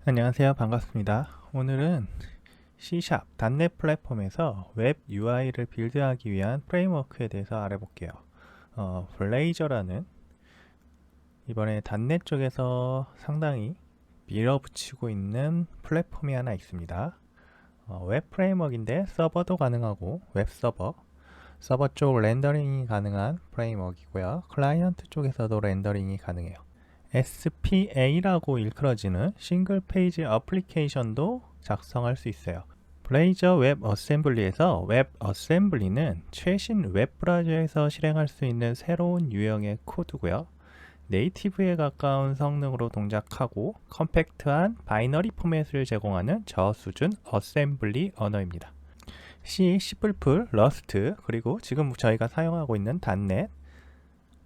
안녕하세요. 반갑습니다. 오늘은 C# .NET 플랫폼에서 웹 UI를 빌드하기 위한 프레임워크에 대해서 알아볼게요. 블레이저라는 이번에 .NET 쪽에서 상당히 밀어붙이고 있는 플랫폼이 하나 있습니다. 웹 프레임워크인데 서버도 가능하고 웹 서버 쪽 렌더링이 가능한 프레임워크이고요. 클라이언트 쪽에서도 렌더링이 가능해요. SPA라고 일컬어지는 싱글 페이지 어플리케이션도 작성할 수 있어요. 블레이저 웹 어셈블리에서 웹 어셈블리는 최신 웹 브라우저에서 실행할 수 있는 새로운 유형의 코드고요. 네이티브에 가까운 성능으로 동작하고 컴팩트한 바이너리 포맷을 제공하는 저수준 어셈블리 언어입니다. C, C++, 러스트, 그리고 지금 저희가 사용하고 있는 .NET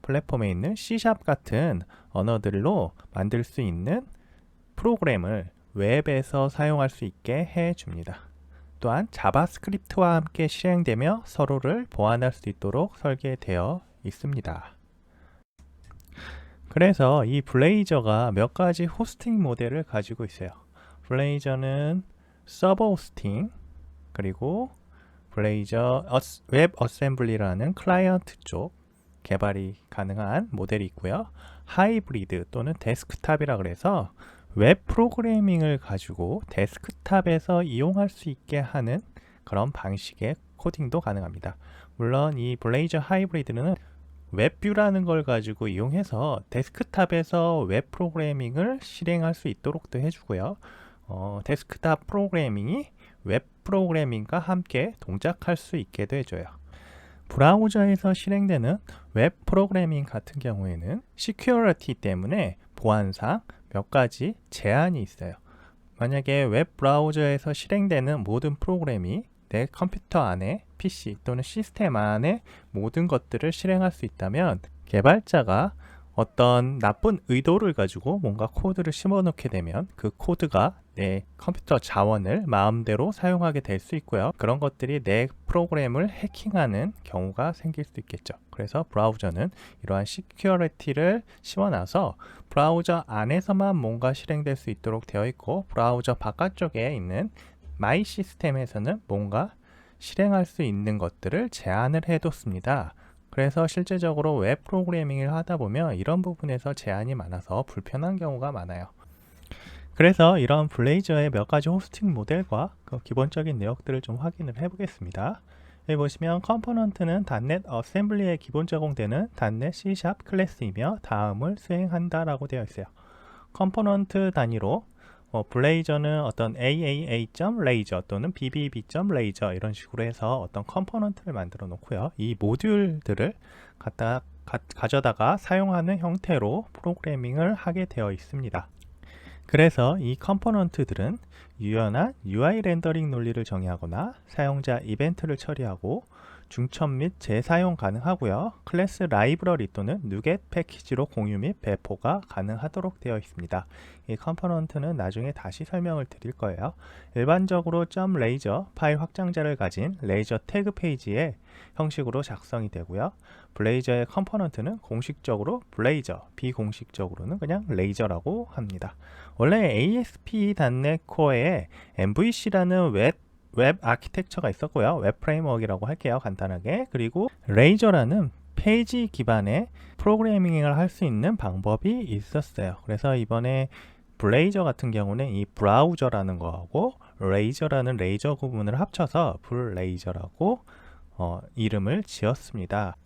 플랫폼에 있는 C# 같은 언어들로 만들 수 있는 프로그램을 웹에서 사용할 수 있게 해줍니다. 또한 자바스크립트와 함께 실행되며 서로를 보완할 수 있도록 설계되어 있습니다. 그래서 이 블레이저가 몇 가지 호스팅 모델을 가지고 있어요. 블레이저는 서버 호스팅, 그리고 블레이저 웹 어셈블리라는 클라이언트 쪽 개발이 가능한 모델이 있고요. 하이브리드 또는 데스크탑이라 그래서 웹 프로그래밍을 가지고 데스크탑에서 이용할 수 있게 하는 그런 방식의 코딩도 가능합니다. 물론 이 블레이저 하이브리드는 웹뷰라는 걸 가지고 이용해서 데스크탑에서 웹 프로그래밍을 실행할 수 있도록도 해주고요. 데스크탑 프로그래밍이 웹 프로그래밍과 함께 동작할 수 있게도 해줘요. 브라우저에서 실행되는 웹 프로그래밍 같은 경우에는 시큐리티 때문에 보안상 몇 가지 제한이 있어요. 만약에 웹 브라우저에서 실행되는 모든 프로그램이 내 컴퓨터 안에 PC 또는 시스템 안에 모든 것들을 실행할 수 있다면 개발자가 어떤 나쁜 의도를 가지고 뭔가 코드를 심어놓게 되면 그 코드가 내 컴퓨터 자원을 마음대로 사용하게 될 수 있고요. 그런 것들이 내 프로그램을 해킹하는 경우가 생길 수 있겠죠. 그래서 브라우저는 이러한 시큐리티를 심어놔서 브라우저 안에서만 뭔가 실행될 수 있도록 되어 있고, 브라우저 바깥쪽에 있는 마이 시스템에서는 뭔가 실행할 수 있는 것들을 제한을 해뒀습니다. 그래서 실제적으로 웹 프로그래밍을 하다 보면 이런 부분에서 제한이 많아서 불편한 경우가 많아요. 그래서 이런 블레이저의 몇 가지 호스팅 모델과 그 기본적인 내역들을 좀 확인을 해보겠습니다. 여기 보시면 컴포넌트는 .NET 어셈블리에 기본 적용되는 .NET C# 클래스이며 다음을 수행한다 라고 되어 있어요. 컴포넌트 단위로 블레이저는 어떤 AAA.laser 또는 BBB.laser 이런 식으로 해서 어떤 컴포넌트를 만들어 놓고요. 이 모듈들을 가져다가 사용하는 형태로 프로그래밍을 하게 되어 있습니다. 그래서 이 컴포넌트들은 유연한 UI 렌더링 논리를 정의하거나 사용자 이벤트를 처리하고 중첩 및 재사용 가능하고요. 클래스 라이브러리 또는 누겟 패키지로 공유 및 배포가 가능하도록 되어 있습니다. 이 컴포넌트는 나중에 다시 설명을 드릴 거예요. 일반적으로 .laser 파일 확장자를 가진 레이저 태그 페이지의 형식으로 작성이 되고요. 블레이저의 컴포넌트는 공식적으로 블레이저, 비공식적으로는 그냥 레이저라고 합니다. 원래 ASP.NET 코어에 MVC라는 웹 아키텍처가 있었고요. 웹 프레임워크라고 할게요. 간단하게. 그리고 레이저라는 페이지 기반의 프로그래밍을 할 수 있는 방법이 있었어요. 그래서 이번에 블레이저 같은 경우는 이 브라우저라는 거하고 레이저라는 레이저 구문을 합쳐서 블레이저라고 이름을 지었습니다.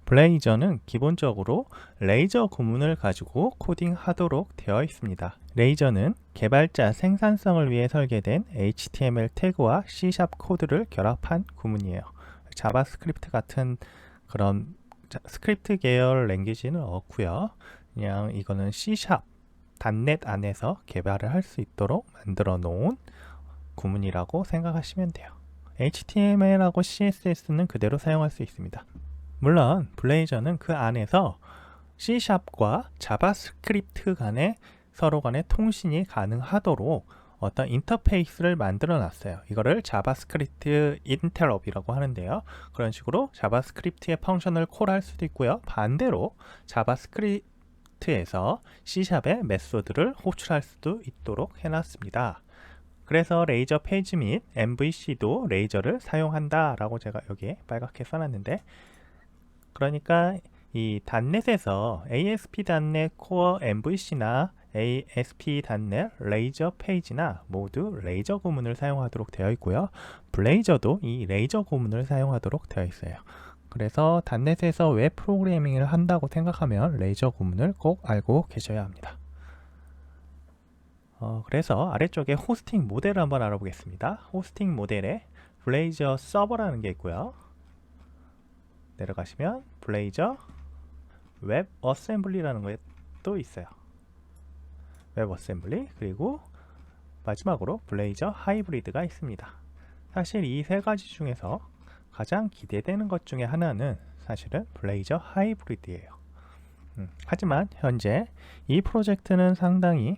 블레이저는 기본적으로 레이저 구문을 가지고 코딩하도록 되어 있습니다. 레이저는 개발자 생산성을 위해 설계된 HTML 태그와 C# 코드를 결합한 구문이에요. 자바스크립트 같은 그런 스크립트 계열 랭귀지는 없고요. 그냥 이거는 C# .NET 안에서 개발을 할 수 있도록 만들어 놓은 구문이라고 생각하시면 돼요. HTML하고 CSS는 그대로 사용할 수 있습니다. 물론 블레이저는 그 안에서 C#과 자바스크립트 간의 서로 간의 통신이 가능하도록 어떤 인터페이스를 만들어 놨어요. 이거를 자바스크립트 인터럽이라고 하는데요. 그런 식으로 자바스크립트의 펑션을 콜할 수도 있고요. 반대로 자바스크립트 프로젝트에서 C샵의 메소드를 호출할 수도 있도록 해놨습니다. 그래서 레이저 페이지 및 MVC도 레이저를 사용한다 라고 제가 여기에 빨갛게 써놨는데, 그러니까 이 .NET에서 ASP.NET Core MVC나 ASP.NET 레이저 페이지나 모두 레이저 구문을 사용하도록 되어 있고요. 블레이저도 이 레이저 구문을 사용하도록 되어 있어요. 그래서 .NET에서 웹 프로그래밍을 한다고 생각하면 레이저 구문을 꼭 알고 계셔야 합니다. 그래서 아래쪽에 호스팅 모델을 한번 알아보겠습니다. 호스팅 모델에 블레이저 서버라는 게 있고요. 내려가시면 블레이저 웹 어셈블리라는 게 또 있어요. 웹 어셈블리, 그리고 마지막으로 블레이저 하이브리드가 있습니다. 사실 이 세 가지 중에서 가장 기대되는 것 중에 하나는 사실은 블레이저 하이브리드예요. 하지만 현재 이 프로젝트는 상당히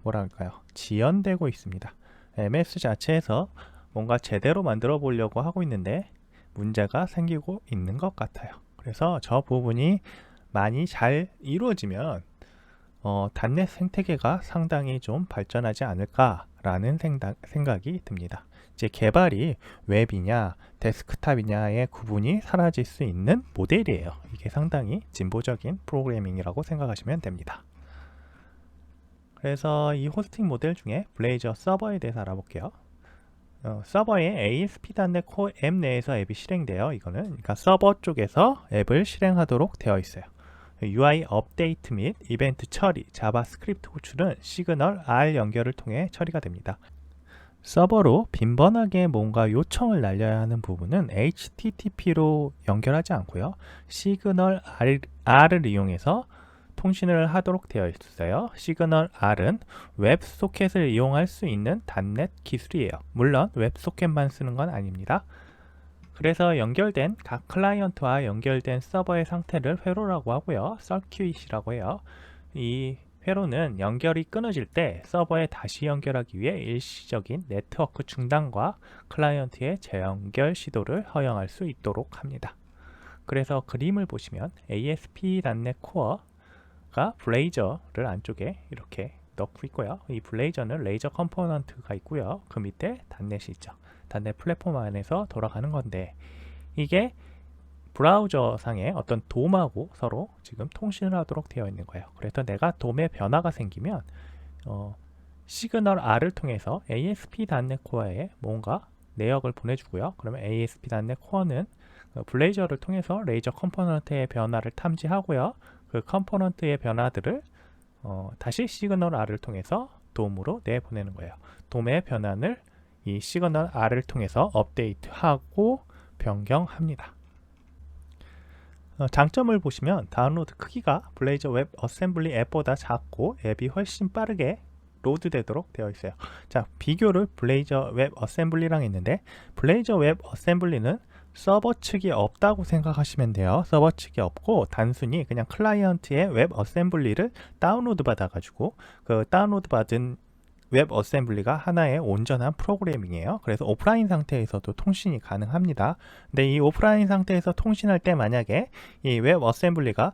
뭐랄까요, 지연되고 있습니다. MS 자체에서 뭔가 제대로 만들어 보려고 하고 있는데 문제가 생기고 있는 것 같아요. 그래서 저 부분이 많이 잘 이루어지면 .NET 생태계가 상당히 좀 발전하지 않을까라는 생각이 듭니다. 이제 개발이 웹이냐 데스크탑이냐의 구분이 사라질 수 있는 모델이에요. 이게 상당히 진보적인 프로그래밍이라고 생각하시면 됩니다. 그래서 이 호스팅 모델 중에 블레이저 서버에 대해서 알아볼게요. 서버에 ASP.NET Core 앱 내에서 앱이 실행돼요. 이거는 그러니까 서버 쪽에서 앱을 실행하도록 되어 있어요. UI 업데이트 및 이벤트 처리, 자바스크립트 호출은 시그널 R 연결을 통해 처리가 됩니다. 서버로 빈번하게 뭔가 요청을 날려야 하는 부분은 HTTP로 연결하지 않고요. 시그널 R을 이용해서 통신을 하도록 되어 있어요. 시그널 R은 웹소켓을 이용할 수 있는 .NET 기술이에요. 물론 웹소켓만 쓰는 건 아닙니다. 그래서 연결된 각 클라이언트와 연결된 서버의 상태를 회로라고 하고요. 서큐잇이라고 해요. 이 회로는 연결이 끊어질 때 서버에 다시 연결하기 위해 일시적인 네트워크 중단과 클라이언트의 재연결 시도를 허용할 수 있도록 합니다. 그래서 그림을 보시면 ASP.NET Core가 블레이저를 안쪽에 이렇게 넣고 있고요. 이 블레이저는 레이저 컴포넌트가 있고요. 그 밑에 .NET이 있죠. .NET 플랫폼 안에서 돌아가는 건데, 이게 브라우저 상에 어떤 돔하고 서로 지금 통신을 하도록 되어 있는 거예요. 그래서 내가 돔에 변화가 생기면 시그널 R을 통해서 ASP.NET Core에 뭔가 내역을 보내주고요. 그러면 ASP.NET Core는 블레이저를 통해서 레이저 컴포넌트의 변화를 탐지하고요. 그 컴포넌트의 변화들을 다시 시그널 R을 통해서 돔으로 내보내는 거예요. 돔의 변환을 이 시그널 R을 통해서 업데이트하고 변경합니다. 장점을 보시면 다운로드 크기가 블레이저 웹 어셈블리 앱보다 작고 앱이 훨씬 빠르게 로드되도록 되어 있어요. 자, 비교를 블레이저 웹 어셈블리랑 했는데, 블레이저 웹 어셈블리는 서버 측이 없다고 생각하시면 돼요. 서버 측이 없고 단순히 그냥 클라이언트의 웹 어셈블리를 다운로드 받아가지고 그 다운로드 받은 웹 어셈블리가 하나의 온전한 프로그래밍이에요. 그래서 오프라인 상태에서도 통신이 가능합니다. 근데 이 오프라인 상태에서 통신할 때 만약에 이 웹 어셈블리가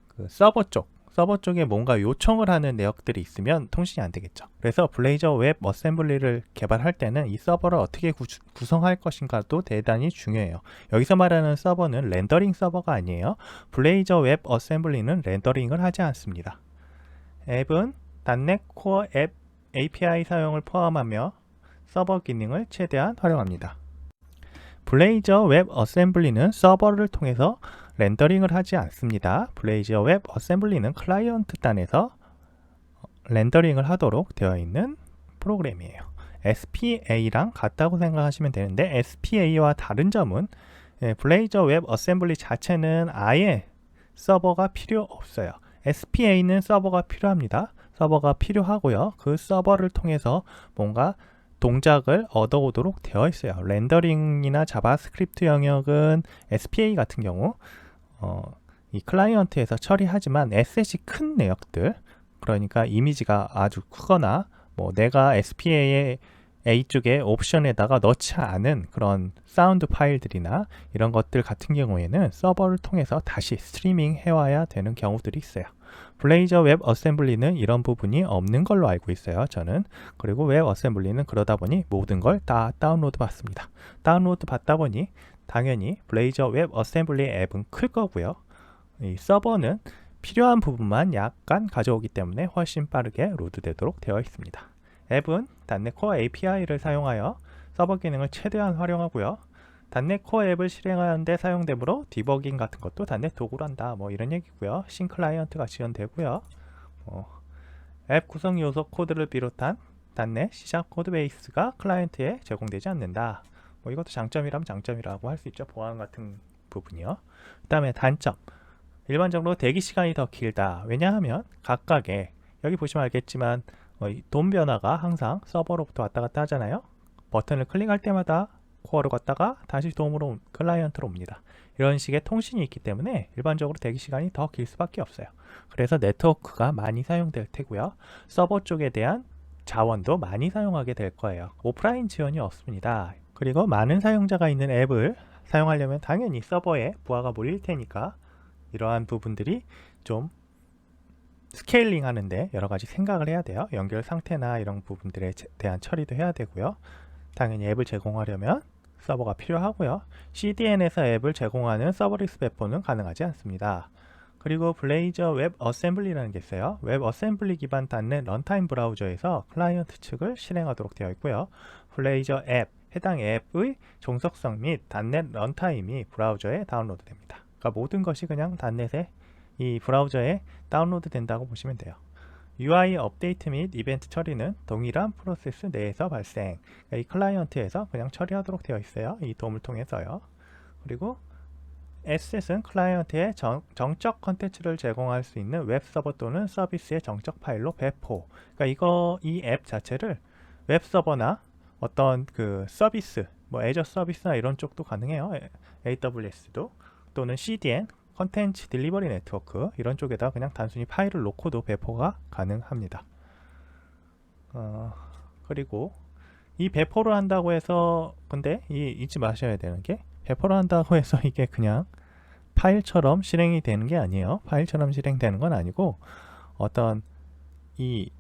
그 서버 쪽에 뭔가 요청을 하는 내역들이 있으면 통신이 안 되겠죠. 그래서 블레이저 웹 어셈블리를 개발할 때는 이 서버를 어떻게 구성할 것인가도 대단히 중요해요. 여기서 말하는 서버는 렌더링 서버가 아니에요. 블레이저 웹 어셈블리는 렌더링을 하지 않습니다. 앱은 .NET Core 앱 API 사용을 포함하며 서버 기능을 최대한 활용합니다. 블레이저 웹 어셈블리는 서버를 통해서 렌더링을 하지 않습니다. 블레이저 웹 어셈블리는 클라이언트 단에서 렌더링을 하도록 되어 있는 프로그램이에요. SPA랑 같다고 생각하시면 되는데, SPA와 다른 점은 블레이저 웹 어셈블리 자체는 아예 서버가 필요 없어요. SPA는 서버가 필요합니다. 서버가 필요하고요. 그 서버를 통해서 뭔가 동작을 얻어오도록 되어 있어요. 렌더링이나 자바스크립트 영역은 SPA 같은 경우 이 클라이언트에서 처리하지만 에셋이 큰 내역들, 그러니까 이미지가 아주 크거나 뭐 내가 SPA에 A 쪽에 옵션에다가 넣지 않은 그런 사운드 파일들이나 이런 것들 같은 경우에는 서버를 통해서 다시 스트리밍 해와야 되는 경우들이 있어요. 블레이저 웹 어셈블리는 이런 부분이 없는 걸로 알고 있어요, 저는. 그리고 웹 어셈블리는 그러다 보니 모든 걸 다 다운로드 받습니다. 다운로드 받다 보니 당연히 블레이저 웹 어셈블리 앱은 클 거고요. 이 서버는 필요한 부분만 약간 가져오기 때문에 훨씬 빠르게 로드되도록 되어 있습니다. 앱은 .NET Core API를 사용하여 서버 기능을 최대한 활용하고요. .NET Core 앱을 실행하는데 사용되므로 디버깅 같은 것도 .NET 도구로 한다. 뭐 이런 얘기고요. 신 클라이언트가 지원되고요. 앱 구성 요소 코드를 비롯한 .NET C# 코드 베이스가 클라이언트에 제공되지 않는다. 뭐 이것도 장점이라면 장점이라고 할 수 있죠. 보안 같은 부분이요. 그 다음에 단점. 일반적으로 대기 시간이 더 길다. 왜냐하면 각각의 여기 보시면 알겠지만 돔 변화가 항상 서버로부터 왔다 갔다 하잖아요. 버튼을 클릭할 때마다 코어로 갔다가 다시 돔으로 클라이언트로 옵니다. 이런 식의 통신이 있기 때문에 일반적으로 대기 시간이 더 길 수밖에 없어요. 그래서 네트워크가 많이 사용될 테고요. 서버 쪽에 대한 자원도 많이 사용하게 될 거예요. 오프라인 지원이 없습니다. 그리고 많은 사용자가 있는 앱을 사용하려면 당연히 서버에 부하가 몰릴 테니까 이러한 부분들이 좀 스케일링 하는데 여러 가지 생각을 해야 돼요. 연결 상태나 이런 부분들에 대한 처리도 해야 되고요. 당연히 앱을 제공하려면 서버가 필요하고요. CDN에서 앱을 제공하는 서버리스 배포는 가능하지 않습니다. 그리고 블레이저 웹 어셈블리라는 게 있어요. 웹 어셈블리 기반 .NET 런타임 브라우저에서 클라이언트 측을 실행하도록 되어 있고요. 블레이저 앱, 해당 앱의 종속성 및 .NET 런타임이 브라우저에 다운로드 됩니다. 그러니까 모든 것이 그냥 .NET에 이 브라우저에 다운로드 된다고 보시면 돼요. UI 업데이트 및 이벤트 처리는 동일한 프로세스 내에서 발생. 그러니까 이 클라이언트에서 그냥 처리하도록 되어 있어요. 이 돔을 통해서요. 그리고 에셋은 클라이언트에 정적 컨텐츠를 제공할 수 있는 웹 서버 또는 서비스의 정적 파일로 배포. 그러니까 이 앱 자체를 웹 서버나 어떤 그 서비스, 뭐 애저 서비스나 이런 쪽도 가능해요. AWS도 또는 CDN 컨텐츠 딜리버리 네트워크 이런 쪽에다 그냥 단순히 파일을 놓고도 배포가 가능합니다. 그리고 이 배포를 한다고 해서 근데 잊지 마셔야 되는 게 배포를 한다고 해서 이게 그냥 파일처럼 실행이 되는 게 아니에요. 파일처럼 실행되는 건 아니고 어떤 이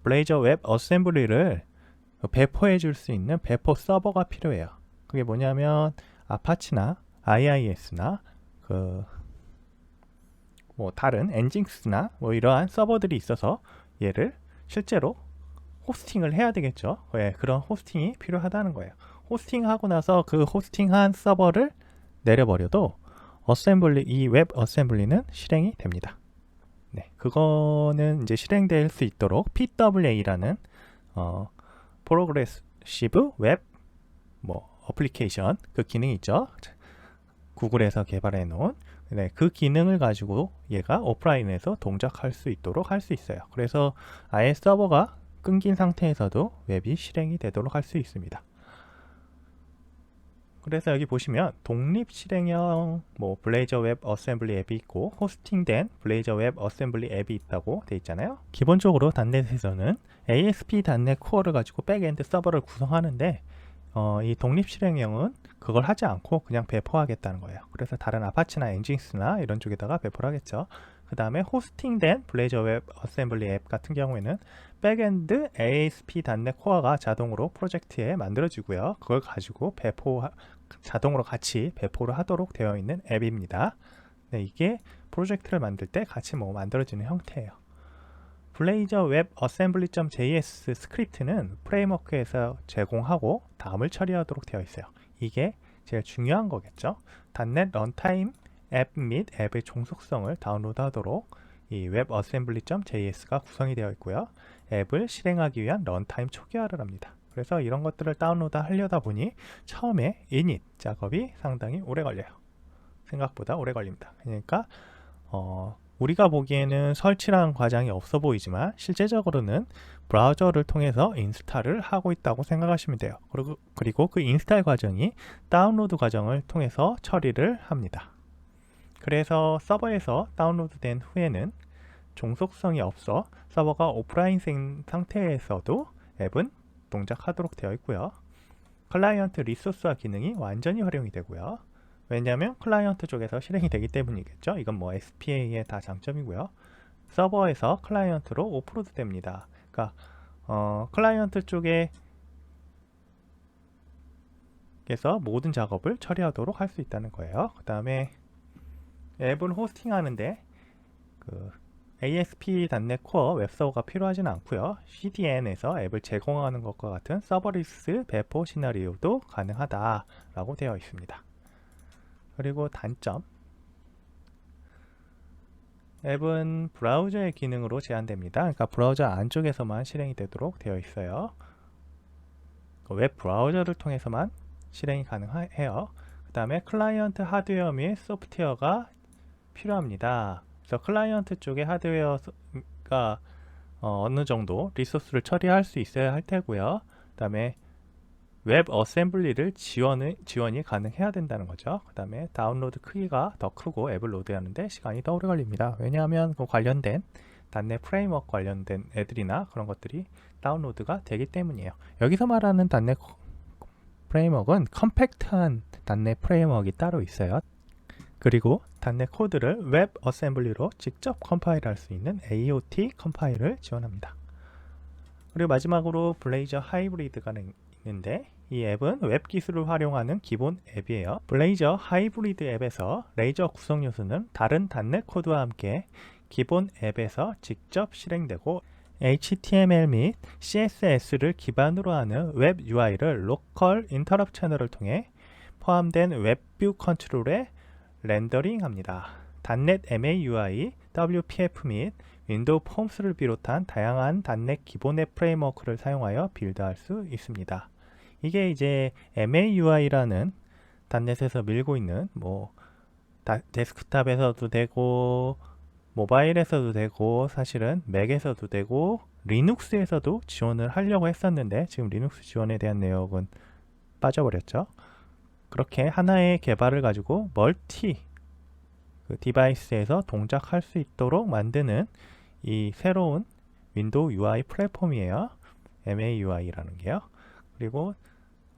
블레이저 웹 어셈블리를 배포해 줄 수 있는 배포 서버가 필요해요. 그게 뭐냐면 아파치나 IIS나 뭐 다른 엔징스나 뭐 이러한 서버들이 있어서 얘를 실제로 호스팅을 해야 되겠죠. 왜 그런 호스팅이 필요하다는 거예요. 호스팅하고 나서 그 호스팅한 서버를 내려버려도 어셈블리 이 웹 어셈블리는 실행이 됩니다. 네, 그거는 이제 실행될 수 있도록 PWA라는 프로그레시브 웹 뭐 어플리케이션 그 기능이 있죠. 구글에서 개발해 놓은 그 기능을 가지고 얘가 오프라인에서 동작할 수 있도록 할 수 있어요. 그래서 아예 서버가 끊긴 상태에서도 웹이 실행이 되도록 할 수 있습니다. 그래서 여기 보시면 독립 실행형 뭐 블레이저 웹 어셈블리 앱이 있고 호스팅된 블레이저 웹 어셈블리 앱이 있다고 돼 있잖아요. 기본적으로 .NET에서는 ASP.NET Core를 가지고 백엔드 서버를 구성하는데 이 독립 실행형은 그걸 하지 않고 그냥 배포하겠다는 거예요. 그래서 다른 아파치나 엔징스나 이런 쪽에다가 배포를 하겠죠. 그 다음에 호스팅된 블레이저 웹 어셈블리 앱 같은 경우에는 백엔드 ASP.NET Core가 자동으로 프로젝트에 만들어지고요. 그걸 가지고 자동으로 같이 배포를 하도록 되어 있는 앱입니다. 네, 이게 프로젝트를 만들 때 같이 만들어지는 형태예요. 블레이저 웹 어셈블리.js 스크립트는 프레임워크에서 제공하고 다음을 처리하도록 되어 있어요. 이게 제일 중요한 거겠죠. .NET 런타임 앱 및 앱의 종속성을 다운로드하도록 이 웹 어셈블리.js가 구성이 되어 있고요. 앱을 실행하기 위한 런타임 초기화를 합니다. 그래서 이런 것들을 다운로드 하려다 보니 처음에 init 작업이 상당히 오래 걸려요. 생각보다 오래 걸립니다. 그러니까 우리가 보기에는 설치라는 과정이 없어 보이지만 실제적으로는 브라우저를 통해서 인스탈을 하고 있다고 생각하시면 돼요. 그리고 그 인스탈 과정이 다운로드 과정을 통해서 처리를 합니다. 그래서 서버에서 다운로드된 후에는 종속성이 없어 서버가 오프라인 상태에서도 앱은 동작하도록 되어 있고요. 클라이언트 리소스와 기능이 완전히 활용이 되고요. 왜냐하면 클라이언트 쪽에서 실행이 되기 때문이겠죠. 이건 뭐 SPA의 다 장점이고요. 서버에서 클라이언트로 오프로드 됩니다. 그러니까 클라이언트 쪽에서 모든 작업을 처리하도록 할 수 있다는 거예요. 그 다음에 앱을 호스팅하는데 그 ASP.NET Core 웹서버가 필요하지는 않고요. CDN에서 앱을 제공하는 것과 같은 서버리스 배포 시나리오도 가능하다라고 되어 있습니다. 그리고 단점, 앱은 브라우저의 기능으로 제한됩니다. 그러니까 브라우저 안쪽에서만 실행이 되도록 되어 있어요. 웹 브라우저를 통해서만 실행이 가능해요. 그 다음에 클라이언트 하드웨어 및 소프트웨어가 필요합니다. 그래서 클라이언트 쪽의 하드웨어가 어느 정도 리소스를 처리할 수 있어야 할 테고요. 그 다음에 웹 어셈블리를 지원이 가능해야 된다는 거죠. 그 다음에 다운로드 크기가 더 크고 앱을 로드하는데 시간이 더 오래 걸립니다. 왜냐하면 그 관련된 .NET 프레임워크 관련된 애들이나 그런 것들이 다운로드가 되기 때문이에요. 여기서 말하는 .NET 프레임워크는 컴팩트한 .NET 프레임워크가 따로 있어요. 그리고 .NET 코드를 웹 어셈블리로 직접 컴파일할 수 있는 AOT 컴파일을 지원합니다. 그리고 마지막으로 블레이저 하이브리드가 있는데 이 앱은 웹 기술을 활용하는 기본 앱이에요. 블레이저 하이브리드 앱에서 레이저 구성 요소는 다른 .NET 코드와 함께 기본 앱에서 직접 실행되고 HTML 및 CSS를 기반으로 하는 웹 UI를 로컬 인터럽트 채널을 통해 포함된 웹뷰 컨트롤에 렌더링합니다. .NET MAUI, WPF 및 윈도우 폼스를 비롯한 다양한 .NET 기본 앱 프레임워크를 사용하여 빌드할 수 있습니다. 이게 이제 MAUI라는 .NET에서 밀고 있는 뭐 데스크탑에서도 되고 모바일에서도 되고 사실은 맥에서도 되고 리눅스에서도 지원을 하려고 했었는데 지금 리눅스 지원에 대한 내역은 빠져버렸죠. 그렇게 하나의 개발을 가지고 멀티 디바이스에서 동작할 수 있도록 만드는 이 새로운 윈도우 UI 플랫폼이에요. MAUI라는 게요. 그리고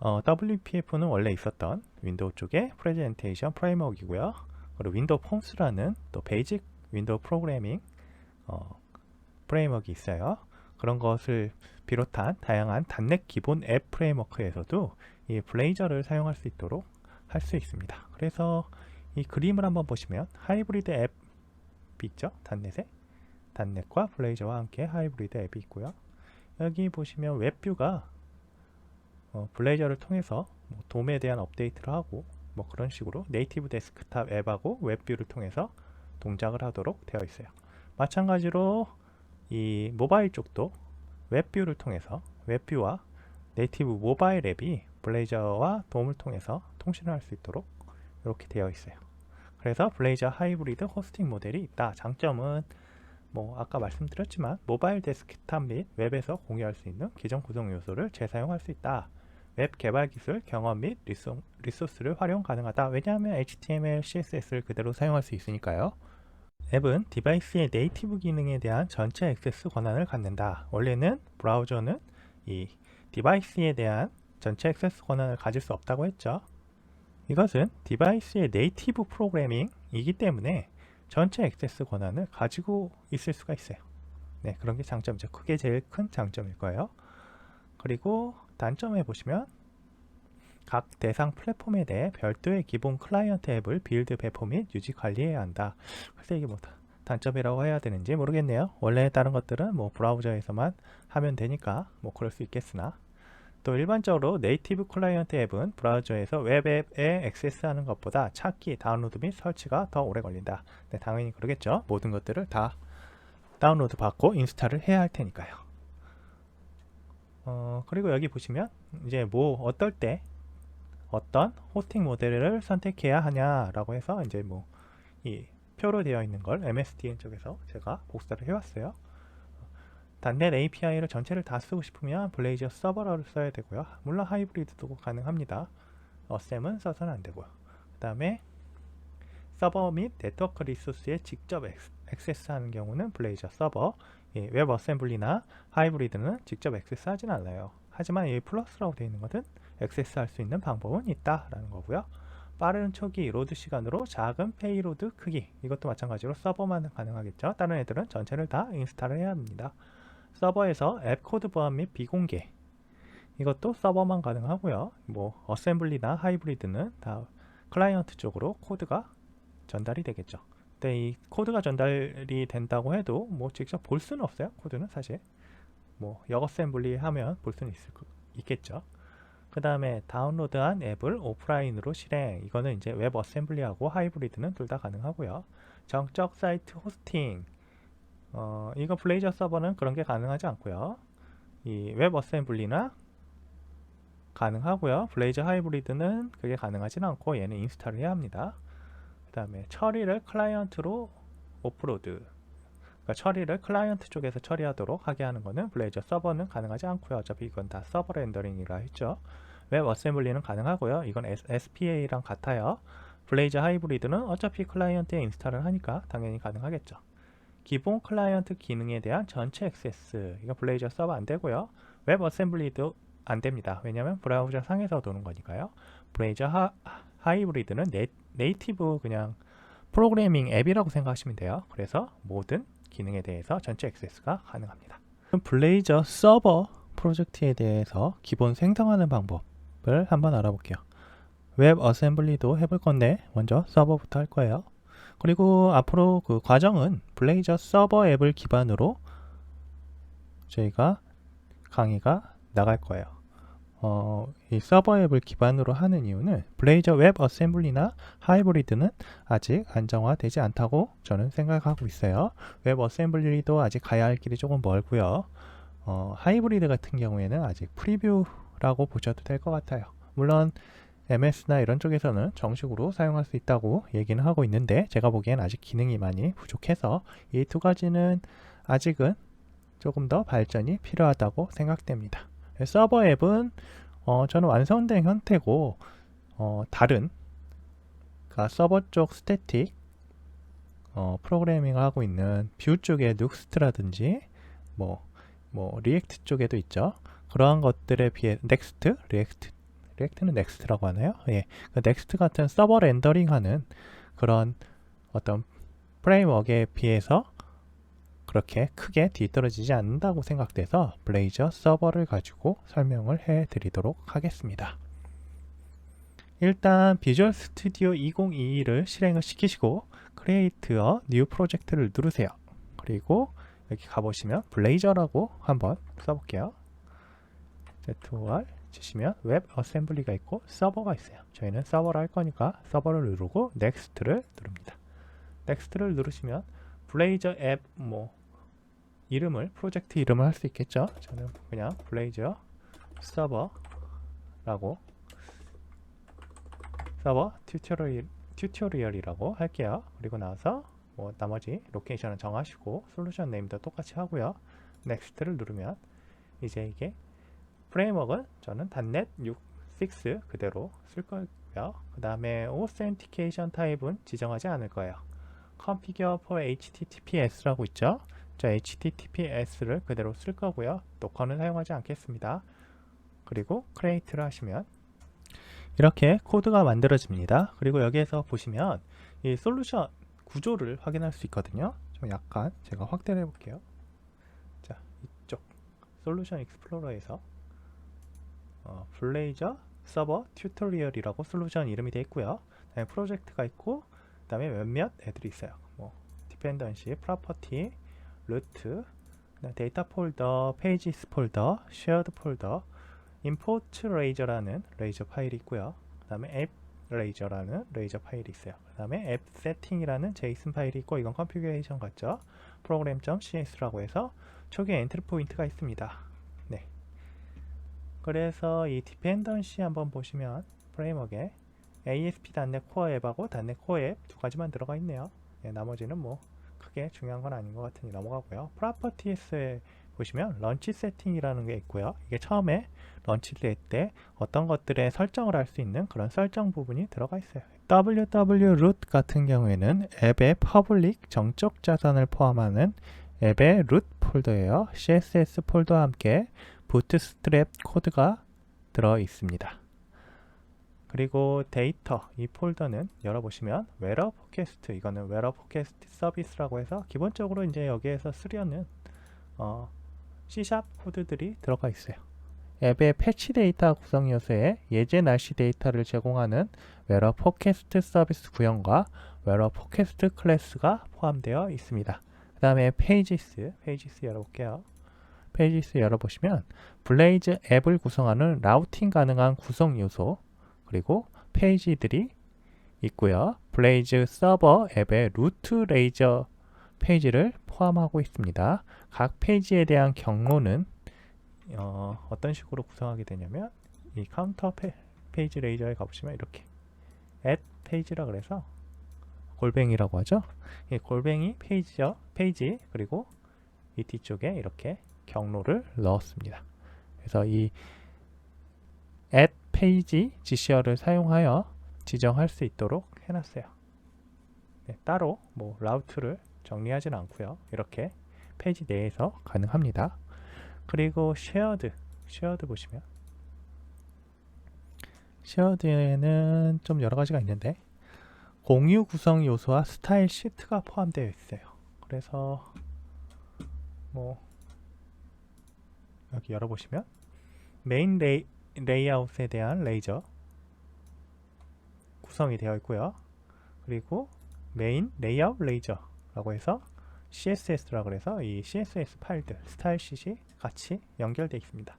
WPF는 원래 있었던 윈도우 쪽의 프레젠테이션 프레임워크이고요. 그리고 윈도우 폼스라는 또 베이직 윈도우 프로그래밍 프레임워크가 있어요. 그런 것을 비롯한 다양한 .NET 기본 앱 프레임워크에서도 이 블레이저를 사용할 수 있도록 할 수 있습니다. 그래서 이 그림을 한번 보시면 하이브리드 앱이 있죠. .NET과 블레이저와 함께 하이브리드 앱이 있고요. 여기 보시면 웹뷰가 블레이저를 통해서 뭐 돔에 대한 업데이트를 하고 뭐 그런 식으로 네이티브 데스크탑 앱하고 웹뷰를 통해서 동작을 하도록 되어 있어요. 마찬가지로 이 모바일 쪽도 웹뷰를 통해서 웹뷰와 네이티브 모바일 앱이 블레이저와 돔을 통해서 통신을 할 수 있도록 이렇게 되어 있어요. 그래서 블레이저 하이브리드 호스팅 모델이 있다. 장점은 뭐 아까 말씀드렸지만 모바일 데스크탑 및 웹에서 공유할 수 있는 기존 구성 요소를 재사용할 수 있다. 웹 개발 기술, 경험 및 리소스를 활용 가능하다. 왜냐하면 HTML, CSS를 그대로 사용할 수 있으니까요. 앱은 디바이스의 네이티브 기능에 대한 전체 액세스 권한을 갖는다. 원래는 브라우저는 이 디바이스에 대한 전체 액세스 권한을 가질 수 없다고 했죠. 이것은 디바이스의 네이티브 프로그래밍이기 때문에 전체 액세스 권한을 가지고 있을 수가 있어요. 네, 그런 게 장점이죠. 그게 제일 큰 장점일 거예요. 그리고 단점에 보시면 각 대상 플랫폼에 대해 별도의 기본 클라이언트 앱을 빌드, 배포 및 유지 관리해야 한다. 글쎄 이게 뭐 단점이라고 해야 되는지 모르겠네요. 원래 다른 것들은 뭐 브라우저에서만 하면 되니까 뭐 그럴 수 있겠으나 또 일반적으로 네이티브 클라이언트 앱은 브라우저에서 웹 앱에 액세스하는 것보다 찾기, 다운로드 및 설치가 더 오래 걸린다. 네, 당연히 그러겠죠. 모든 것들을 다 다운로드 받고 인스탈을 해야 할 테니까요. 그리고 여기 보시면 이제 뭐 어떨 때 어떤 호스팅 모델을 선택해야 하냐라고 해서 이제 뭐 이 표로 되어 있는 걸 MSDN 쪽에서 제가 복사를 해왔어요. .NET API를 전체를 다 쓰고 싶으면 블레이저 서버를 써야 되고요. 물론 하이브리드도 가능합니다. 어셈은 써서는 안 되고요. 그 다음에 서버 및 네트워크 리소스에 직접 액세스하는 경우는 블레이저 서버, 웹 어셈블리나 하이브리드는 직접 액세스하진 않아요. 하지만 이 플러스라고 되어 있는 것은 액세스할 수 있는 방법은 있다라는 거고요. 빠른 초기 로드 시간으로 작은 페이로드 크기, 이것도 마찬가지로 서버만 가능하겠죠. 다른 애들은 전체를 다 인스탈을 해야 합니다. 서버에서 앱 코드 보안 및 비공개, 이것도 서버만 가능하고요. 뭐 어셈블리나 하이브리드는 다 클라이언트 쪽으로 코드가 전달이 되겠죠. 근데 이 코드가 전달이 된다고 해도 뭐 직접 볼 수는 없어요. 코드는 사실 뭐 역어셈블리 하면 볼 수는 있겠죠. 그 다음에 다운로드한 앱을 오프라인으로 실행, 이거는 이제 웹 어셈블리하고 하이브리드는 둘 다 가능하고요. 정적 사이트 호스팅, 이거 블레이저 서버는 그런 게 가능하지 않고요. 이 웹 어셈블리나 가능하고요. 블레이저 하이브리드는 그게 가능하진 않고 얘는 인스탈을 해야 합니다. 그 다음에 처리를 클라이언트로 오프로드, 그러니까 처리를 클라이언트 쪽에서 처리하도록 하게 하는 거는 블레이저 서버는 가능하지 않고요. 어차피 이건 다 서버 렌더링이라 했죠. 웹 어셈블리는 가능하고요. 이건 SPA랑 같아요. 블레이저 하이브리드는 어차피 클라이언트에 인스탈을 하니까 당연히 가능하겠죠. 기본 클라이언트 기능에 대한 전체 액세스, 이건 블레이저 서버 안 되고요. 웹 어셈블리도 안 됩니다. 왜냐하면 브라우저 상에서 도는 거니까요. 블레이저 하이브리드는 네이티브 그냥 프로그래밍 앱이라고 생각하시면 돼요. 그래서 모든 기능에 대해서 전체 액세스가 가능합니다. 블레이저 서버 프로젝트에 대해서 기본 생성하는 방법을 한번 알아볼게요. 웹 어셈블리도 해볼 건데 먼저 서버부터 할 거예요. 그리고 앞으로 그 과정은 블레이저 서버 앱을 기반으로 저희가 강의가 나갈 거예요. 이 서버 앱을 기반으로 하는 이유는 블레이저 웹 어셈블리나 하이브리드는 아직 안정화되지 않다고 저는 생각하고 있어요. 웹 어셈블리도 아직 가야 할 길이 조금 멀고요. 하이브리드 같은 경우에는 아직 프리뷰라고 보셔도 될 것 같아요. 물론 MS나 이런 쪽에서는 정식으로 사용할 수 있다고 얘기는 하고 있는데 제가 보기엔 아직 기능이 많이 부족해서 이 두 가지는 아직은 조금 더 발전이 필요하다고 생각됩니다. 서버 앱은 저는 완성된 형태고 다른 그러니까 서버 쪽 스태틱 프로그래밍을 하고 있는 뷰 쪽의 눅스트라든지 뭐 리액트 쪽에도 있죠. 그러한 것들에 비해 리액트는 넥스트라고 하나요? 예, 그 넥스트 같은 서버 렌더링하는 그런 어떤 프레임워크에 비해서 그렇게 크게 뒤떨어지지 않는다고 생각돼서 블레이저 서버를 가지고 설명을 해 드리도록 하겠습니다. 일단 비주얼 스튜디오 2022를 실행을 시키시고 Create a New 프로젝트를 누르세요. 그리고 여기 가보시면 블레이저라고 한번 써볼게요. ZOR 치시면 웹 어셈블리가 있고 서버가 있어요. 저희는 서버를 할 거니까 서버를 누르고 넥스트를 누릅니다. 넥스트를 누르시면 블레이저 앱 프로젝트 이름을 할 수 있겠죠. 저는 그냥 블레이저 서버라고 서버 튜토리얼이라고 할게요. 그리고 나서 나머지 로케이션을 정하시고 솔루션 네임도 똑같이 하고요. 넥스트를 누르면 이제 이게 프레임워크는 저는 .NET 6 그대로 쓸 거고요. 그 다음에 오센티케이션 타입은 지정하지 않을 거예요. Configure for HTTPS라고 있죠. 저 HTTPS를 그대로 쓸 거고요. 도커는 사용하지 않겠습니다. 그리고 Create를 하시면 이렇게 코드가 만들어집니다. 그리고 여기에서 보시면 이 솔루션 구조를 확인할 수 있거든요. 좀 약간 제가 확대를 해볼게요. 자, 이쪽 솔루션 익스플로러에서 블레이저 서버 튜토리얼이라고 솔루션 이름이 되어 있고요. 그다음에 프로젝트가 있고 그다음에 몇몇 애들이 있어요. 디펜던시, 프로퍼티, 루트, 데이터 폴더, 페이지스 폴더, 쉐어드 폴더, 임포트 레이저라는 레이저 파일이 있고요. 그 다음에 앱 레이저라는 레이저 파일이 있어요. 그 다음에 앱 세팅이라는 제이슨 파일이 있고 이건 컨피규레이션 같죠. program.cs라고 해서 초기 엔트리 포인트가 있습니다. 네. 그래서 이 디펜던시 한번 보시면 프레임워크에 ASP.NET 코어 앱하고 .NET 코어 앱 두 가지만 들어가 있네요. 네, 나머지는 크게 중요한 건 아닌 것 같으니 넘어가고요. 프로퍼티스에 보시면 런치 세팅이라는 게 있고요. 이게 처음에 런치 될 때 어떤 것들에 설정을 할 수 있는 그런 설정 부분이 들어가 있어요. ww root 같은 경우에는 앱의 퍼블릭 정적 자산을 포함하는 앱의 root 폴더예요. css 폴더와 함께 부트스트랩 코드가 들어 있습니다. 그리고 데이터 이 폴더는 열어보시면 웨러 포캐스트, 이거는 웨러 포캐스트 서비스라고 해서 기본적으로 이제 여기에서 쓰려는 C# 코드들이 들어가 있어요. 앱의 패치 데이터 구성 요소에 예제 날씨 데이터를 제공하는 웨러 포캐스트 서비스 구현과 웨러 포캐스트 클래스가 포함되어 있습니다. 그 다음에 페이지스 열어볼게요. 페이지스 열어보시면 블레이즈 앱을 구성하는 라우팅 가능한 구성 요소 그리고 페이지들이 있고요. 블레이즈 서버 앱의 루트 레이저 페이지를 포함하고 있습니다. 각 페이지에 대한 경로는 어떤 식으로 구성하게 되냐면 이 카운터 페이지 레이저에 가보시면 이렇게 add 페이지라 그래서 골뱅이라고 하죠. 이 골뱅이 페이지 그리고 이 뒤쪽에 이렇게 경로를 넣었습니다. 그래서 이 add 페이지 지시어를 사용하여 지정할 수 있도록 해놨어요. 네, 따로 뭐 라우트를 정리하지는 않고요. 이렇게 페이지 내에서 가능합니다. 그리고 쉐어드 보시면 쉐어드에는 좀 여러 가지가 있는데 공유 구성 요소와 스타일 시트가 포함되어 있어요. 그래서 뭐 여기 열어보시면 메인 레이아웃에 대한 레이저 구성이 되어 있고요. 그리고 메인 레이아웃 레이저라고 해서 CSS라고 해서 이 CSS 파일들 스타일 쉿이 같이 연결되어 있습니다.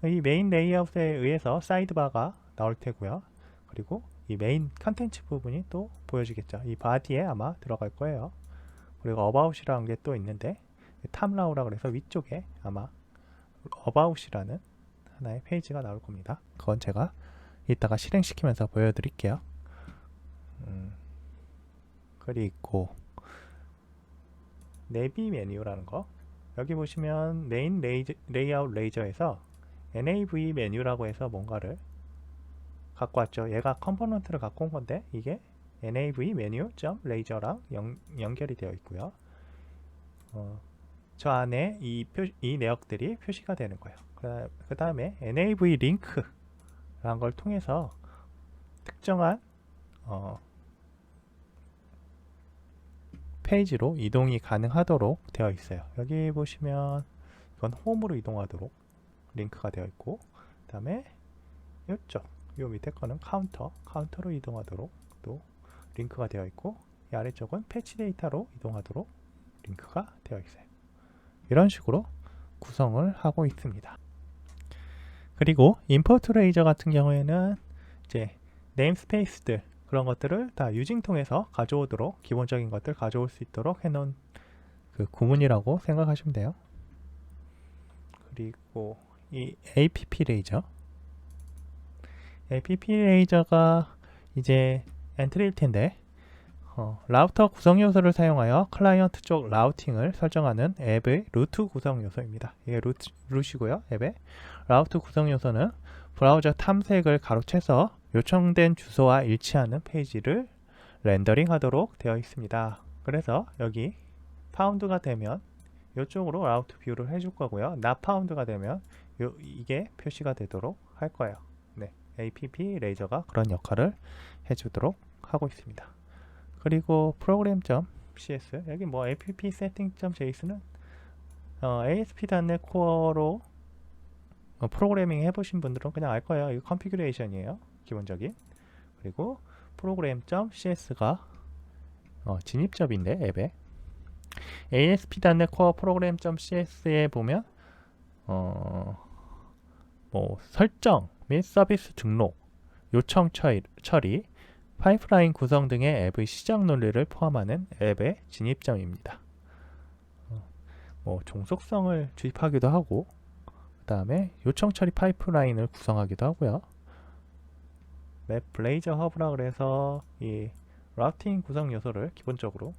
이 메인 레이아웃에 의해서 사이드바가 나올 테고요. 그리고 이 메인 컨텐츠 부분이 또 보여지겠죠. 이 바디에 아마 들어갈 거예요. 그리고 어바웃이라는 게 또 있는데 탐라우라 그래서 위쪽에 아마 어바웃이라는 하나의 페이지가 나올 겁니다. 그건 제가 이따가 실행시키면서 보여드릴게요. 그리고 내비 메뉴라는 거 여기 보시면 메인 레이아웃 레이저에서 nav 메뉴라고 해서 뭔가를 갖고 왔죠. 얘가 컴포넌트를 갖고 온 건데 이게 nav 메뉴.레이저랑 연결이 되어 있고요. 저 안에 이 내역들이 표시가 되는 거예요. 그 다음에 nav 링크라는 걸 통해서 특정한 페이지로 이동이 가능하도록 되어 있어요. 여기 보시면 이건 홈으로 이동하도록 링크가 되어 있고 그 다음에 이쪽 요 밑에 거는 카운터로 이동하도록 또 링크가 되어 있고 이 아래쪽은 패치 데이터로 이동하도록 링크가 되어 있어요. 이런 식으로 구성을 하고 있습니다. 그리고 임포트 레이저 같은 경우에는 이제 네임스페이스들 그런 것들을 다 유징 통해서 가져오도록 기본적인 것들 가져올 수 있도록 해놓은 그 구문이라고 생각하시면 돼요. 그리고 이 app 레이저가 이제 엔트리일 텐데 라우터 구성 요소를 사용하여 클라이언트 쪽 라우팅을 설정하는 앱의 루트 구성 요소입니다. 이게 루트이고요. 앱의 라우트 구성 요소는 브라우저 탐색을 가로채서 요청된 주소와 일치하는 페이지를 렌더링 하도록 되어 있습니다. 그래서 여기 파운드가 되면 이쪽으로 라우트 뷰를 해줄 거고요. not 파운드가 되면 이게 표시가 되도록 할 거예요. 네, app 레이저가 그런 역할을 해주도록 하고 있습니다. 그리고 program.cs 여기 뭐 app setting.js는 ASP.NET 코어로 프로그래밍 해보신 분들은 그냥 알 거예요. 이거 컨피규레이션이에요. 기본적인. 그리고 program.cs가 진입접인데 앱에 ASP.NET Core program.cs에 보면 뭐 설정 및 서비스 등록, 요청 처리, 파이프라인 구성 등의 앱의 시작 논리를 포함하는 앱의 진입점입니다. 뭐 종속성을 주입하기도 하고 그 다음에 요청 처리 파이프라인을 구성하기도 하고요. 맵 블레이저 허브라 그래서 이 라우팅 구성 요소를 기본적으로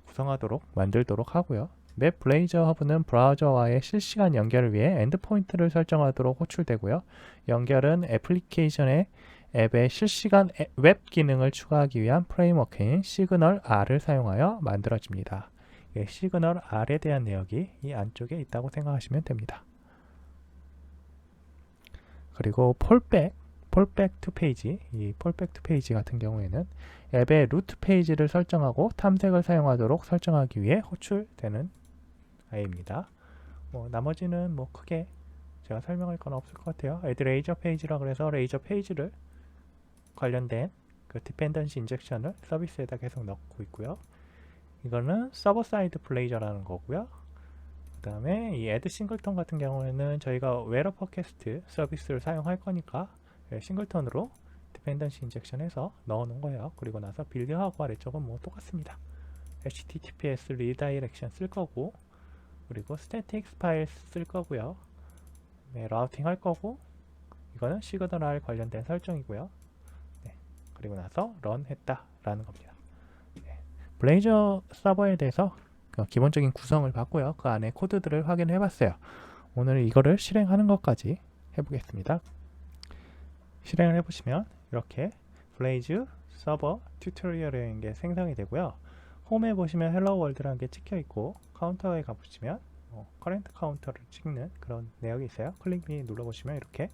구성하도록 만들도록 하고요. 맵 블레이저 허브는 브라우저와의 실시간 연결을 위해 엔드포인트를 설정하도록 호출되고요. 연결은 애플리케이션의 앱의 실시간 웹 기능을 추가하기 위한 프레임워크인 시그널 R을 사용하여 만들어집니다. 시그널 R에 대한 내역이 이 안쪽에 있다고 생각하시면 됩니다. 그리고 폴백 투 페이지, 이 폴백 투 페이지 같은 경우에는 앱의 루트 페이지를 설정하고 탐색을 사용하도록 설정하기 위해 호출되는 아이입니다. 나머지는 뭐 크게 제가 설명할 건 없을 것 같아요. 애드 레이저 페이지라 그래서 레이저 페이지를 관련된 그 디펜던시 인젝션을 서비스에다 계속 넣고 있고요. 이거는 서버 사이드 블레이저라는 거고요. 그 다음에 이 애드 싱글턴 같은 경우에는 저희가 웨러 퍼캐스트 서비스를 사용할 거니까 싱글턴으로 디펜던시 인젝션해서 넣어 놓은 거예요. 그리고 나서 빌드하고 아래쪽은 뭐 똑같습니다. HTTPS 리다이렉션 쓸 거고, 그리고 스태틱 파일 쓸 거고요. 네, 라우팅 할 거고, 이거는 시그널 관련된 설정이고요. 네, 그리고 나서 런 했다 라는 겁니다. 네, 블레이저 서버에 대해서 기본적인 구성을 봤고요. 그 안에 코드들을 확인해 봤어요. 오늘 이거를 실행하는 것까지 해보겠습니다. 실행을 해보시면 이렇게 블레이즈 서버 튜토리얼이라는 게 생성이 되고요. 홈에 보시면 헬로 월드라는 게 찍혀 있고, 카운터에 가보시면 커렌트 카운터를 찍는 그런 내역이 있어요. 클릭 미 눌러보시면 이렇게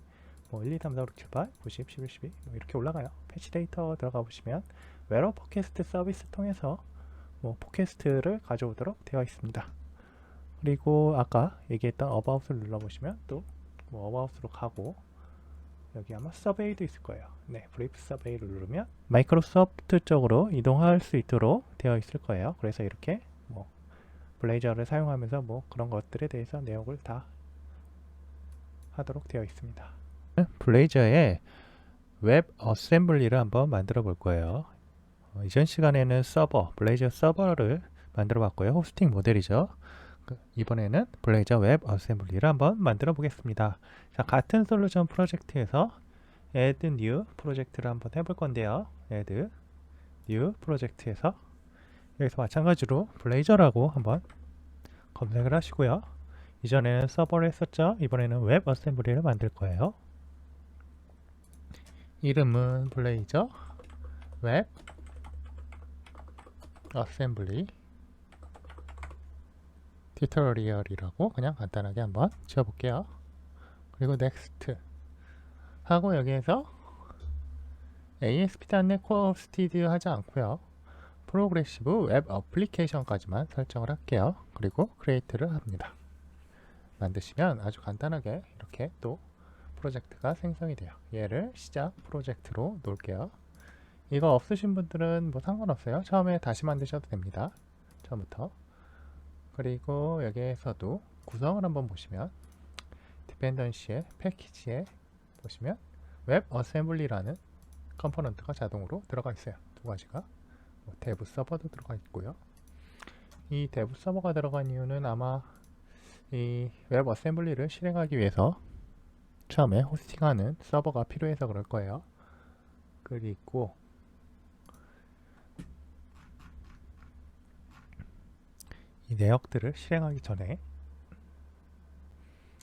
1, 2, 3, 4, 5, 6, 7, 8, 90, 11, 12 이렇게 올라가요. 패치 데이터 들어가 보시면 웨러 포캐스트 서비스 통해서 포캐스트를 가져오도록 되어 있습니다. 그리고 아까 얘기했던 어바웃을 눌러보시면 또 어바웃으로 가고, 여기 아마 서베이도 있을 거예요. 네, 브리프 서베이를 누르면 마이크로소프트 쪽으로 이동할 수 있도록 되어 있을 거예요. 그래서 이렇게 블레이저를 사용하면서 그런 것들에 대해서 내용을 다 하도록 되어 있습니다. 블레이저의 웹 어셈블리를 한번 만들어 볼 거예요. 이전 시간에는 블레이저 서버를 만들어 봤고요. 호스팅 모델이죠. 이번에는 블레이저 웹 어셈블리를 한번 만들어 보겠습니다. 자, 같은 솔루션 프로젝트에서 add new 프로젝트를 한번 해볼 건데요. add new 프로젝트에서 여기서 마찬가지로 블레이저라고 한번 검색을 하시고요. 이전에는 서버를 했었죠. 이번에는 웹 어셈블리를 만들 거예요. 이름은 블레이저 웹 어셈블리 튜토리얼이라고 그냥 간단하게 한번 지어볼게요. 그리고 넥스트 하고 여기에서 ASP.NET Core Studio 하지 않고요. 프로그레시브 웹 어플리케이션까지만 설정을 할게요. 그리고 크리에이트를 합니다. 만드시면 아주 간단하게 이렇게 또 프로젝트가 생성이 돼요. 얘를 시작 프로젝트로 놓을게요. 이거 없으신 분들은 상관없어요. 처음에 다시 만드셔도 됩니다. 처음부터. 그리고 여기에서도 구성을 한번 보시면 디펜던시의 패키지에 보시면 웹 어셈블리라는 컴포넌트가 자동으로 들어가 있어요. 두 가지가. 데브 서버도 들어가 있고요. 이 데브 서버가 들어간 이유는 아마 이 웹 어셈블리를 실행하기 위해서 처음에 호스팅하는 서버가 필요해서 그럴 거예요. 그리고 이 내역들을 실행하기 전에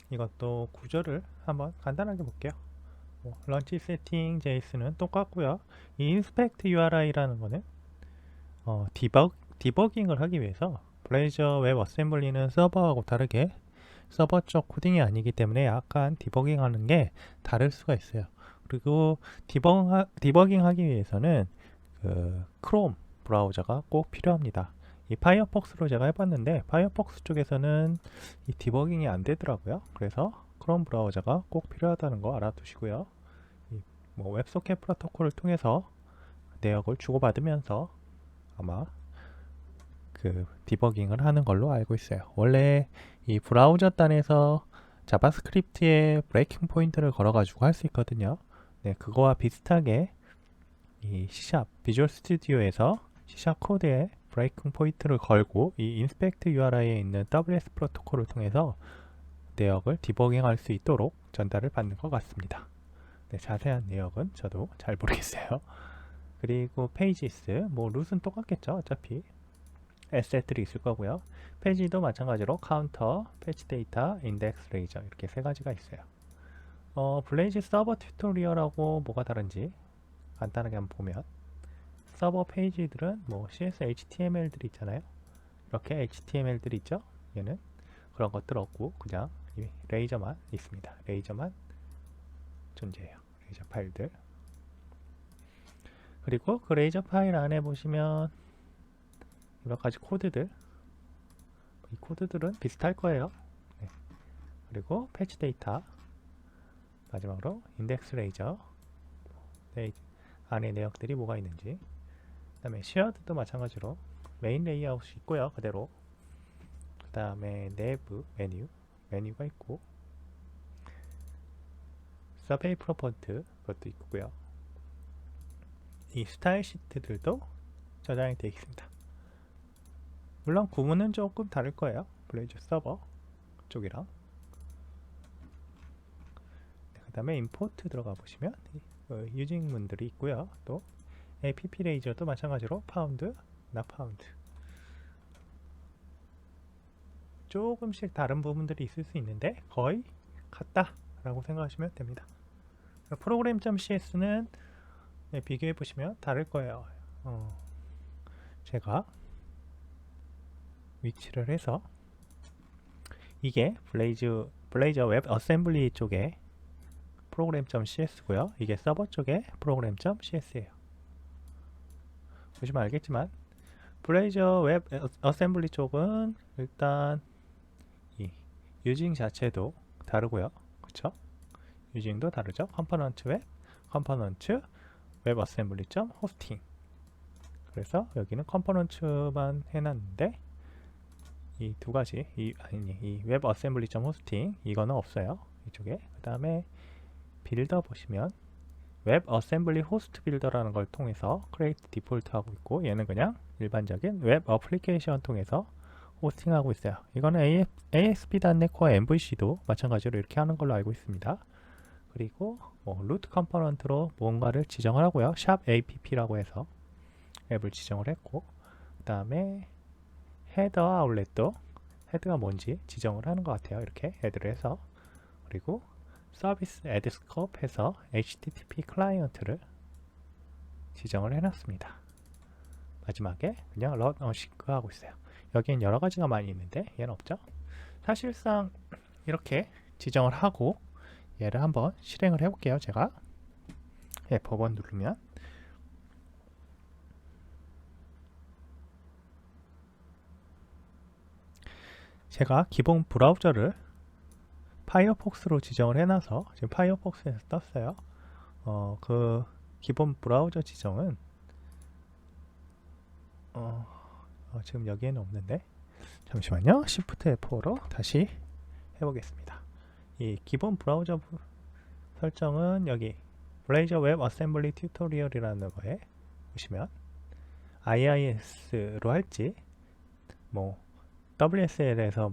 이것도 구조를 한번 간단하게 볼게요. 런치 세팅 JS는 똑같고요. 이 inspect URI라는 거는 디버깅을 하기 위해서 블레이저 웹 어셈블리는 서버하고 다르게 서버 쪽 코딩이 아니기 때문에 약간 디버깅 하는 게 다를 수가 있어요. 그리고 디버깅 하기 위해서는 그 크롬 브라우저가 꼭 필요합니다. 이 파이어폭스로 제가 해봤는데 파이어폭스 쪽에서는 이 디버깅이 안 되더라고요. 그래서 크롬 브라우저가 꼭 필요하다는 거 알아두시고요. 웹소켓 프로토콜을 통해서 내역을 주고받으면서 아마 그 디버깅을 하는 걸로 알고 있어요. 원래 이 브라우저 단에서 자바스크립트에 브레이킹 포인트를 걸어가지고 할 수 있거든요. 네, 그거와 비슷하게 이 C# 비주얼 스튜디오에서 C# 코드에 브레이킹 포인트를 걸고 이 인스펙트 URI에 있는 WS 프로토콜을 통해서 내역을 디버깅할 수 있도록 전달을 받는 것 같습니다. 네, 자세한 내역은 저도 잘 모르겠어요. 그리고 페이지스, 룻은 똑같겠죠. 어차피 에셋들이 있을 거고요. 페이지도 마찬가지로 카운터, 패치 데이터, 인덱스 레이저 이렇게 세 가지가 있어요. 블레이즈 서버 튜토리얼하고 뭐가 다른지 간단하게 한번 보면 서버 페이지들은 CS, HTML들이 있잖아요. 이렇게 HTML들이 있죠. 얘는 그런 것들 없고 그냥 레이저만 있습니다. 레이저만 존재해요. 레이저 파일들. 그리고 그 레이저 파일 안에 보시면 몇 가지 코드들, 이 코드들은 비슷할 거예요. 네. 그리고 패치 데이터, 마지막으로 인덱스 레이저, 안에 내역들이 뭐가 있는지, 그 다음에 쉐어드도 마찬가지로 메인 레이아웃이 있고요. 그대로. 그 다음에 내부 메뉴가 있고, 서베이 프로펀트 그것도 있고요. 이 스타일 시트들도 저장이 되어 있습니다. 물론 구문은 조금 다를 거예요. 블레이저 서버 쪽이랑. 그 다음에 임포트 들어가 보시면 유징문들이 있고요. 또 app 레이저도 마찬가지로 파운드, 나 파운드. 조금씩 다른 부분들이 있을 수 있는데 거의 같다 라고 생각하시면 됩니다. 프로그램.cs는 비교해 보시면 다를 거예요. 제가 위치를 해서 이게 블레이저 웹 어셈블리 쪽에 프로그램.cs고요. 이게 서버 쪽에 프로그램.cs예요. 보시면 알겠지만 블레이저 웹 어셈블리 쪽은 일단 이 유징 자체도 다르고요. 그쵸? 유징도 다르죠. 컴포넌트 웹 어셈블리 호스팅. 그래서 여기는 컴포넌트만 해놨는데 이 두 가지 이 웹 어셈블리 호스팅 이거는 없어요. 이쪽에. 그 다음에 빌더 보시면 웹 어셈블리 호스트 빌더라는 걸 통해서 크리에이트 디폴트 하고 있고, 얘는 그냥 일반적인 웹 어플리케이션 통해서 호스팅하고 있어요. 이거는 ASP.NET Core MVC도 마찬가지로 이렇게 하는 걸로 알고 있습니다. 그리고 루트 컴포넌트로 뭔가를 지정을 하고요. 샵app라고 해서 앱을 지정을 했고, 그 다음에 헤더 아울렛도 헤드가 뭔지 지정을 하는 것 같아요. 이렇게 헤드를 해서. 그리고 서비스 애드 스코프 해서 HTTP 클라이언트를 지정을 해놨습니다. 마지막에 그냥 run async 하고 있어요. 여기엔 여러 가지가 많이 있는데 얘는 없죠. 사실상 이렇게 지정을 하고 얘를 한번 실행을 해볼게요. 제가 F5번 누르면 제가 기본 브라우저를 파이어폭스로 지정을 해놔서 지금 파이어폭스에서 떴어요. 그 기본 브라우저 지정은 지금 여기에는 없는데 잠시만요. Shift F4로 다시 해보겠습니다. 이 기본 브라우저 설정은 여기 블레이저 웹 어셈블리 튜토리얼이라는 거에 보시면 IIS로 할지 WSL에서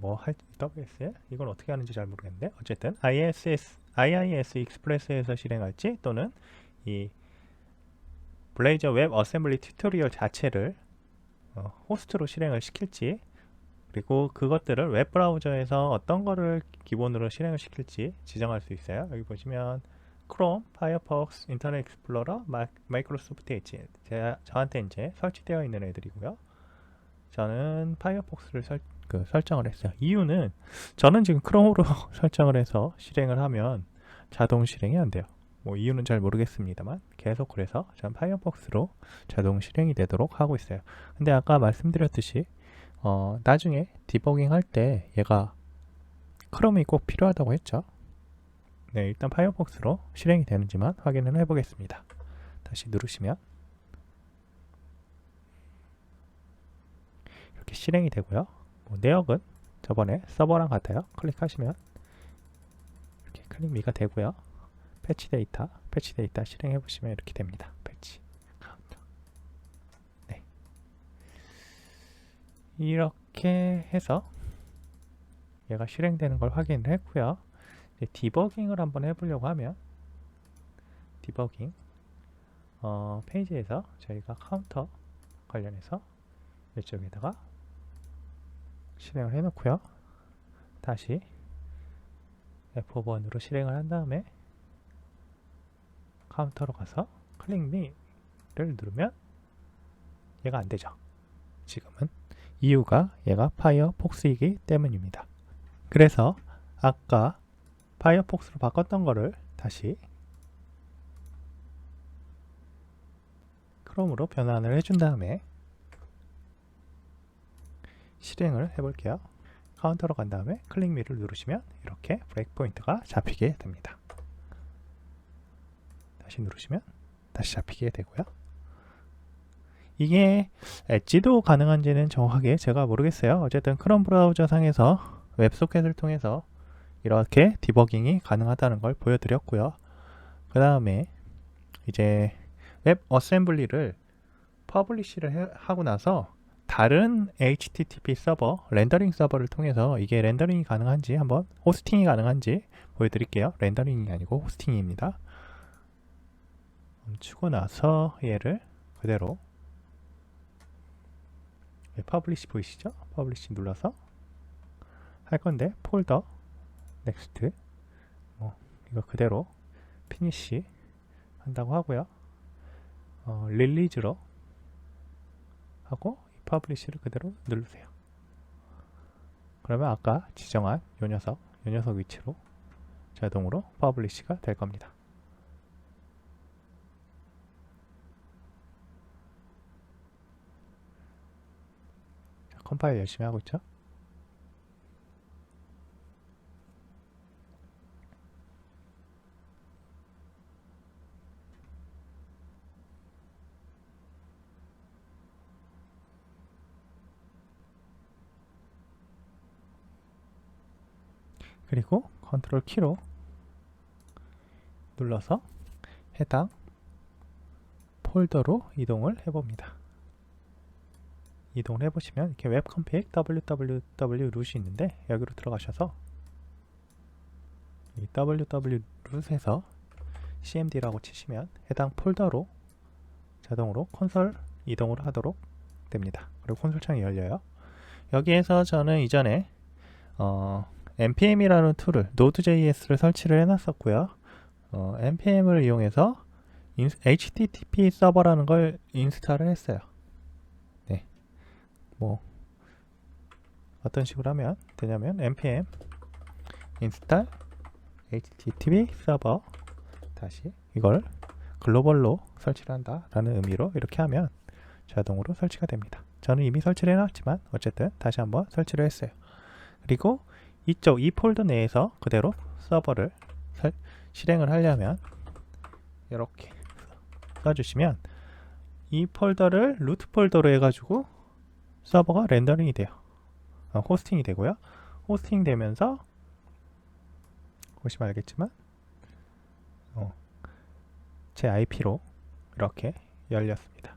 WSL? 이건 어떻게 하는지 잘 모르겠는데 어쨌든 IIS 익스프레스에서 실행할지 또는 이 블레이저 웹 어셈블리 튜토리얼 자체를 호스트로 실행을 시킬지, 그리고 그것들을 웹 브라우저에서 어떤 거를 기본으로 실행을 시킬지 지정할 수 있어요. 여기 보시면 크롬, 파이어폭스, 인터넷 익스플로러, 마이크로소프트 엣지 저한테 이제 설치되어 있는 애들이고요. 저는 파이어폭스를 설정을 했어요. 이유는 저는 지금 크롬으로 설정을 해서 실행을 하면 자동 실행이 안 돼요. 이유는 잘 모르겠습니다만 계속 그래서 저는 파이어폭스로 자동 실행이 되도록 하고 있어요. 근데 아까 말씀드렸듯이 나중에 디버깅 할 때 얘가 크롬이 꼭 필요하다고 했죠. 네, 일단 파이어폭스로 실행이 되는지만 확인을 해보겠습니다. 다시 누르시면 이렇게 실행이 되고요. 내역은 저번에 서버랑 같아요. 클릭하시면 이렇게 클릭미가 되고요. 패치 데이터 실행해 보시면 이렇게 됩니다. 패치 카운터. 네. 이렇게 해서 얘가 실행되는 걸 확인을 했고요. 이제 디버깅을 한번 해보려고 하면 디버깅 페이지에서 저희가 카운터 관련해서 이쪽에다가 실행을 해놓고요. 다시 F5번으로 실행을 한 다음에 카운터로 가서 클릭미를 누르면 얘가 안되죠. 지금은 이유가 얘가 파이어폭스이기 때문입니다. 그래서 아까 파이어폭스로 바꿨던 거를 다시 크롬으로 변환을 해준 다음에 실행을 해볼게요. 카운터로 간 다음에 클릭 미를 누르시면 이렇게 브레이크 포인트가 잡히게 됩니다. 다시 누르시면 다시 잡히게 되고요. 이게 엣지도 가능한지는 정확하게 제가 모르겠어요. 어쨌든 크롬 브라우저 상에서 웹소켓을 통해서 이렇게 디버깅이 가능하다는 걸 보여드렸고요. 그 다음에 이제 웹 어셈블리를 퍼블리시를 하고 나서 다른 HTTP 서버, 렌더링 서버를 통해서 이게 렌더링이 가능한지 한번, 호스팅이 가능한지 보여드릴게요. 렌더링이 아니고 호스팅입니다. 멈추고 나서 얘를 그대로 퍼블리시 보이시죠? 퍼블리시 눌러서 할 건데 폴더, 넥스트, 이거 그대로 피니시 한다고 하고요. 릴리즈로 하고 퍼블리시를 그대로 누르세요. 그러면 아까 지정한 요 녀석 위치로 자동으로 퍼블리시가 될 겁니다. 자, 컴파일 열심히 하고 있죠? 그리고 컨트롤 키로 눌러서 해당 폴더로 이동을 해봅니다. 이동을 해보시면 이렇게 웹 컴픽 www 룻이 있는데 여기로 들어가셔서 이 www 룻에서 cmd라고 치시면 해당 폴더로 자동으로 콘솔 이동을 하도록 됩니다. 그리고 콘솔 창이 열려요. 여기에서 저는 이전에 npm이라는 툴을 Node.js를 설치를 해놨었고요. npm을 이용해서 HTTP 서버라는 걸 인스톨을 했어요. 네, 어떤 식으로 하면 되냐면 npm install HTTP 서버 다시 이걸 글로벌로 설치를 한다 라는 의미로 이렇게 하면 자동으로 설치가 됩니다. 저는 이미 설치를 해놨지만 어쨌든 다시 한번 설치를 했어요. 그리고 이 폴더 내에서 그대로 서버를 실행을 하려면 이렇게 써주시면 이 폴더를 루트 폴더로 해가지고 서버가 렌더링이 돼요. 호스팅이 되고요. 호스팅 되면서 보시면 알겠지만 제 IP로 이렇게 열렸습니다.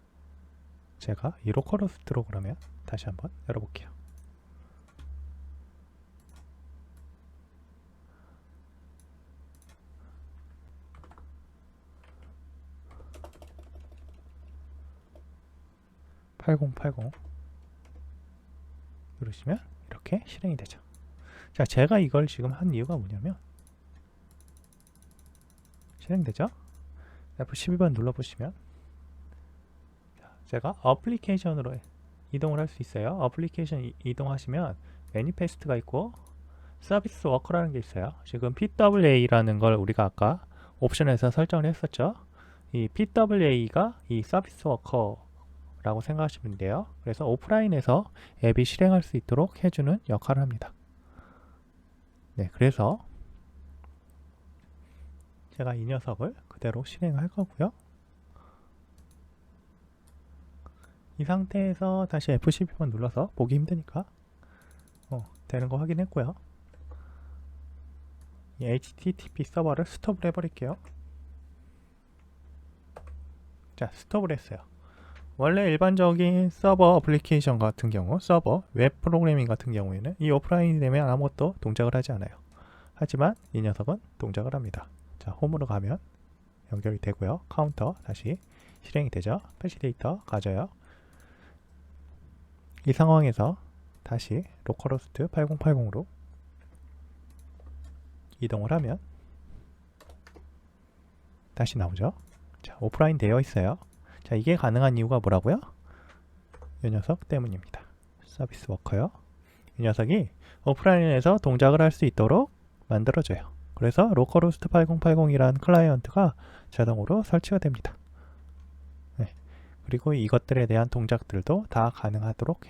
제가 이 로컬호스트로 그러면 다시 한번 열어볼게요. (8080) 누르시면 이렇게 실행이 되죠. 자, 제가 이걸 지금 한 이유가 뭐냐면 실행되죠? F12번 눌러보시면 제가 어플리케이션으로 이동을 할 수 있어요. 어플리케이션 이동하시면 매니페스트가 있고 서비스 워커라는 게 있어요. 지금 PWA라는 걸 우리가 아까 옵션에서 설정을 했었죠. 이 PWA가 이 서비스 워커라고 생각하시면 돼요. 그래서 오프라인에서 앱이 실행할 수 있도록 해주는 역할을 합니다. 네, 그래서 제가 이 녀석을 그대로 실행할 거고요. 이 상태에서 다시 F12번 눌러서 보기 힘드니까 되는 거 확인했고요. 이 HTTP 서버를 스톱을 해버릴게요. 자, 스톱을 했어요. 원래 일반적인 서버 어플리케이션 같은 경우, 서버 웹 프로그래밍 같은 경우에는 이 오프라인이 되면 아무것도 동작을 하지 않아요. 하지만 이 녀석은 동작을 합니다. 자, 홈으로 가면 연결이 되고요. 카운터 다시 실행이 되죠. 패치 데이터 가져요. 이 상황에서 다시 로컬호스트 8080으로 이동을 하면 다시 나오죠. 자, 오프라인 되어 있어요. 자, 이게 가능한 이유가 뭐라고요? 이 녀석 때문입니다. 서비스 워커요. 이 녀석이 오프라인에서 동작을 할 수 있도록 만들어줘요. 그래서 로컬호스트 8080이라는 클라이언트가 자동으로 설치가 됩니다. 네. 그리고 이것들에 대한 동작들도 다 가능하도록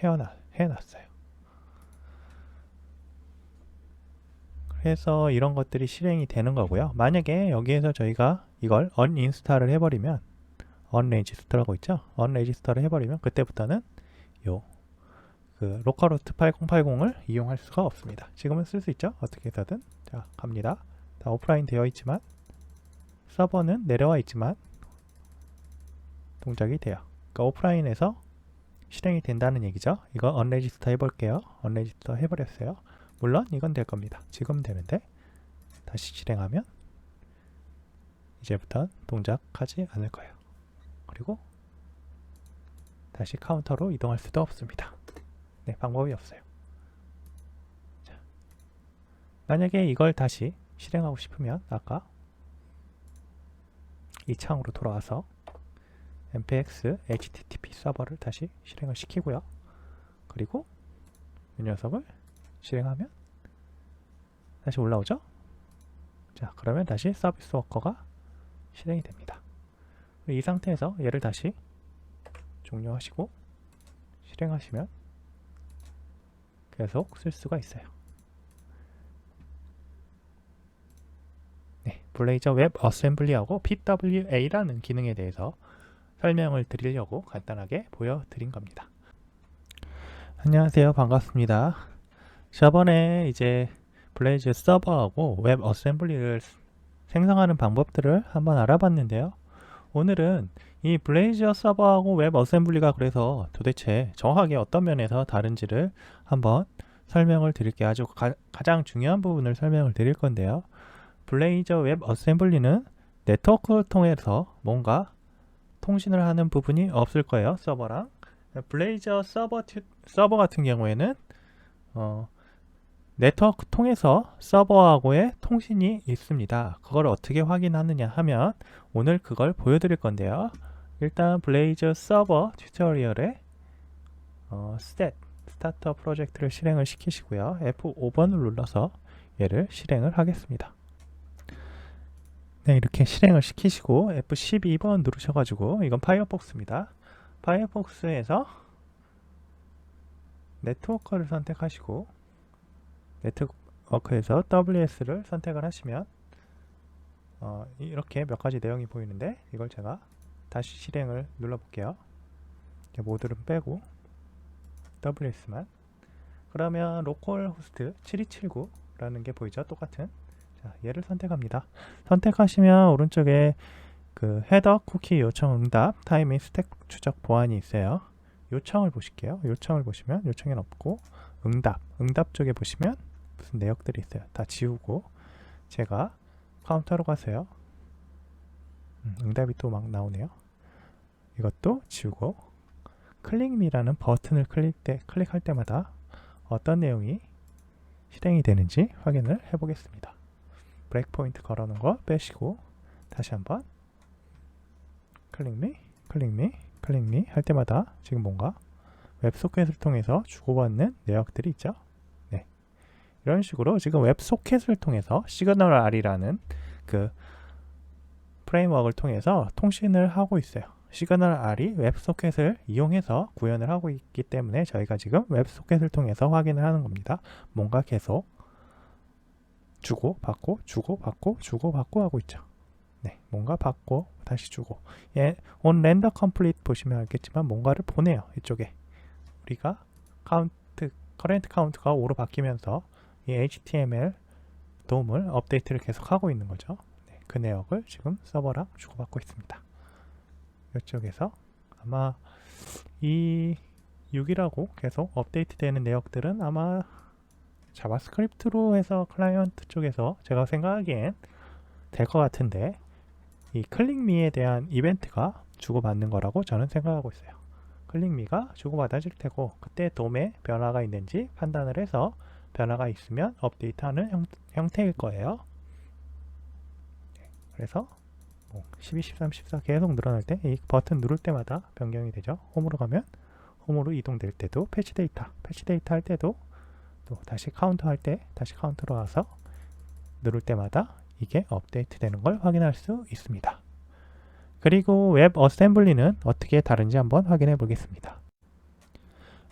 해놨어요. 그래서 이런 것들이 실행이 되는 거고요. 만약에 여기에서 저희가 이걸 언인스톨을 해버리면, 언레지스터라고 있죠? 언레지스터를 해버리면 그때부터는 요 그 로컬호스트 8080을 이용할 수가 없습니다. 지금은 쓸 수 있죠? 어떻게 해서든. 자, 갑니다. 다 오프라인 되어 있지만 서버는 내려와 있지만 동작이 돼요. 그러니까 오프라인에서 실행이 된다는 얘기죠. 이거 언레지스터 해볼게요. 언레지스터 해버렸어요. 물론 이건 될 겁니다. 지금 되는데 다시 실행하면 이제부터 동작하지 않을 거예요. 그리고 다시 카운터로 이동할 수도 없습니다. 네, 방법이 없어요. 자, 만약에 이걸 다시 실행하고 싶으면 아까 이 창으로 돌아와서 npx http 서버를 다시 실행을 시키고요. 그리고 이 녀석을 실행하면 다시 올라오죠? 자, 그러면 다시 서비스 워커가 실행이 됩니다. 이 상태에서 얘를 다시 종료하시고 실행하시면 계속 쓸 수가 있어요. 네, 블레이저 웹 어셈블리하고 PWA라는 기능에 대해서 설명을 드리려고 간단하게 보여드린 겁니다. 안녕하세요. 반갑습니다. 저번에 이제 블레이즈 서버하고 웹 어셈블리를 생성하는 방법들을 한번 알아봤는데요. 오늘은 이 블레이저 서버하고 웹 어셈블리가 그래서 도대체 정확하게 어떤 면에서 다른지를 한번 설명을 드릴게요. 아주 가장 중요한 부분을 설명을 드릴 건데요. 블레이저 웹 어셈블리는 네트워크를 통해서 뭔가 통신을 하는 부분이 없을 거예요. 서버랑. 블레이저 서버 같은 경우에는 네트워크 통해서 서버하고의 통신이 있습니다. 그걸 어떻게 확인하느냐 하면 오늘 그걸 보여드릴 건데요. 일단 블레이저 서버 튜토리얼에 스타터 프로젝트를 실행을 시키시고요. F5번을 눌러서 얘를 실행을 하겠습니다. 네, 이렇게 실행을 시키시고 F12번 누르셔가지고 이건 파이어폭스입니다. 파이어폭스에서 네트워크를 선택하시고 네트워크에서 WS를 선택을 하시면 이렇게 몇 가지 내용이 보이는데 이걸 제가 다시 실행을 눌러볼게요. 모듈은 빼고 WS만. 그러면 로컬 호스트 7279라는 게 보이죠? 똑같은. 자, 얘를 선택합니다. 선택하시면 오른쪽에 그 헤더 쿠키 요청 응답 타이밍 스택 추적 보안이 있어요. 요청을 보실게요. 요청을 보시면 요청엔 없고 응답 쪽에 보시면 무슨 내역들이 있어요. 다 지우고 제가 카운터로 가세요. 응답이 또 막 나오네요. 이것도 지우고 클릭미라는 버튼을 클릭할 때마다 어떤 내용이 실행이 되는지 확인을 해보겠습니다. 브레이크포인트 걸어놓은 거 빼시고 다시 한번 클릭미 할 때마다 지금 뭔가 웹소켓을 통해서 주고받는 내역들이 있죠. 네, 이런 식으로 지금 웹소켓을 통해서 시그널R이라는 그 프레임워크를 통해서 통신을 하고 있어요. 시그널R이 웹소켓을 이용해서 구현을 하고 있기 때문에 저희가 지금 웹소켓을 통해서 확인을 하는 겁니다. 뭔가 계속 주고받고 하고 있죠. 네, 뭔가 받고 다시 주고. 예, on render complete 보시면 알겠지만 뭔가를 보내요. 이쪽에 우리가 커런트 카운트가 5로 바뀌면서 이 HTML 도움을 업데이트를 계속 하고 있는 거죠. 네, 그 내역을 지금 서버랑 주고받고 있습니다. 이쪽에서 아마 이 6이라고 계속 업데이트 되는 내역들은 아마 자바스크립트로 해서 클라이언트 쪽에서 제가 생각하기엔 될 것 같은데 이 클릭미에 대한 이벤트가 주고받는 거라고 저는 생각하고 있어요. 클릭미가 주고받아질 테고 그때 돔에 변화가 있는지 판단을 해서 변화가 있으면 업데이트하는 형태일 거예요. 그래서 12, 13, 14 계속 늘어날 때 이 버튼 누를 때마다 변경이 되죠. 홈으로 가면 홈으로 이동될 때도 패치 데이터 할 때도 또 다시 카운터 할 때 다시 카운터로 와서 누를 때마다 이게 업데이트 되는 걸 확인할 수 있습니다. 그리고 웹 어셈블리는 어떻게 다른지 한번 확인해 보겠습니다.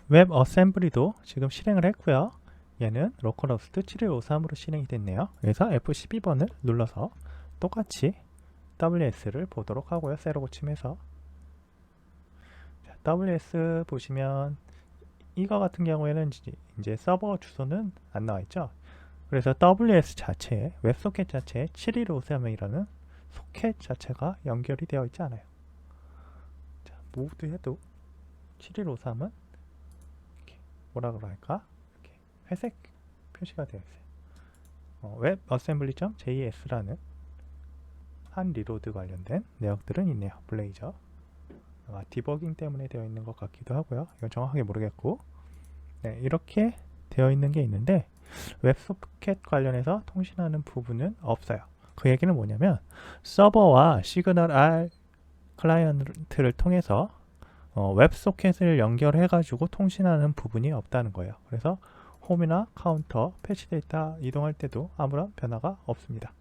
웹 어셈블리도 지금 실행을 했고요. 얘는 로컬호스트 7153으로 실행이 됐네요. 그래서 F12번을 눌러서 똑같이 WS를 보도록 하고요. 세로 고침해서 WS 보시면 이거 같은 경우에는 이제 서버 주소는 안 나와 있죠. 그래서 WS 자체에 웹소켓 자체에 7153이라는 소켓 자체가 연결이 되어 있지 않아요. 자, 모두 해도 7153은 이렇게 뭐라 그럴까? 이렇게 회색 표시가 되어 있어요. 웹 어셈블리.js라는 한 리로드 관련된 내역들은 있네요. 블레이저 디버깅 때문에 되어 있는 것 같기도 하고요. 이건 정확하게 모르겠고, 네, 이렇게 되어 있는 게 있는데 웹소켓 관련해서 통신하는 부분은 없어요. 그 얘기는 뭐냐면 서버와 시그널 R 클라이언트를 통해서 웹소켓을 연결해 가지고 통신하는 부분이 없다는 거예요. 그래서 홈이나 카운터, 패치 데이터 이동할 때도 아무런 변화가 없습니다.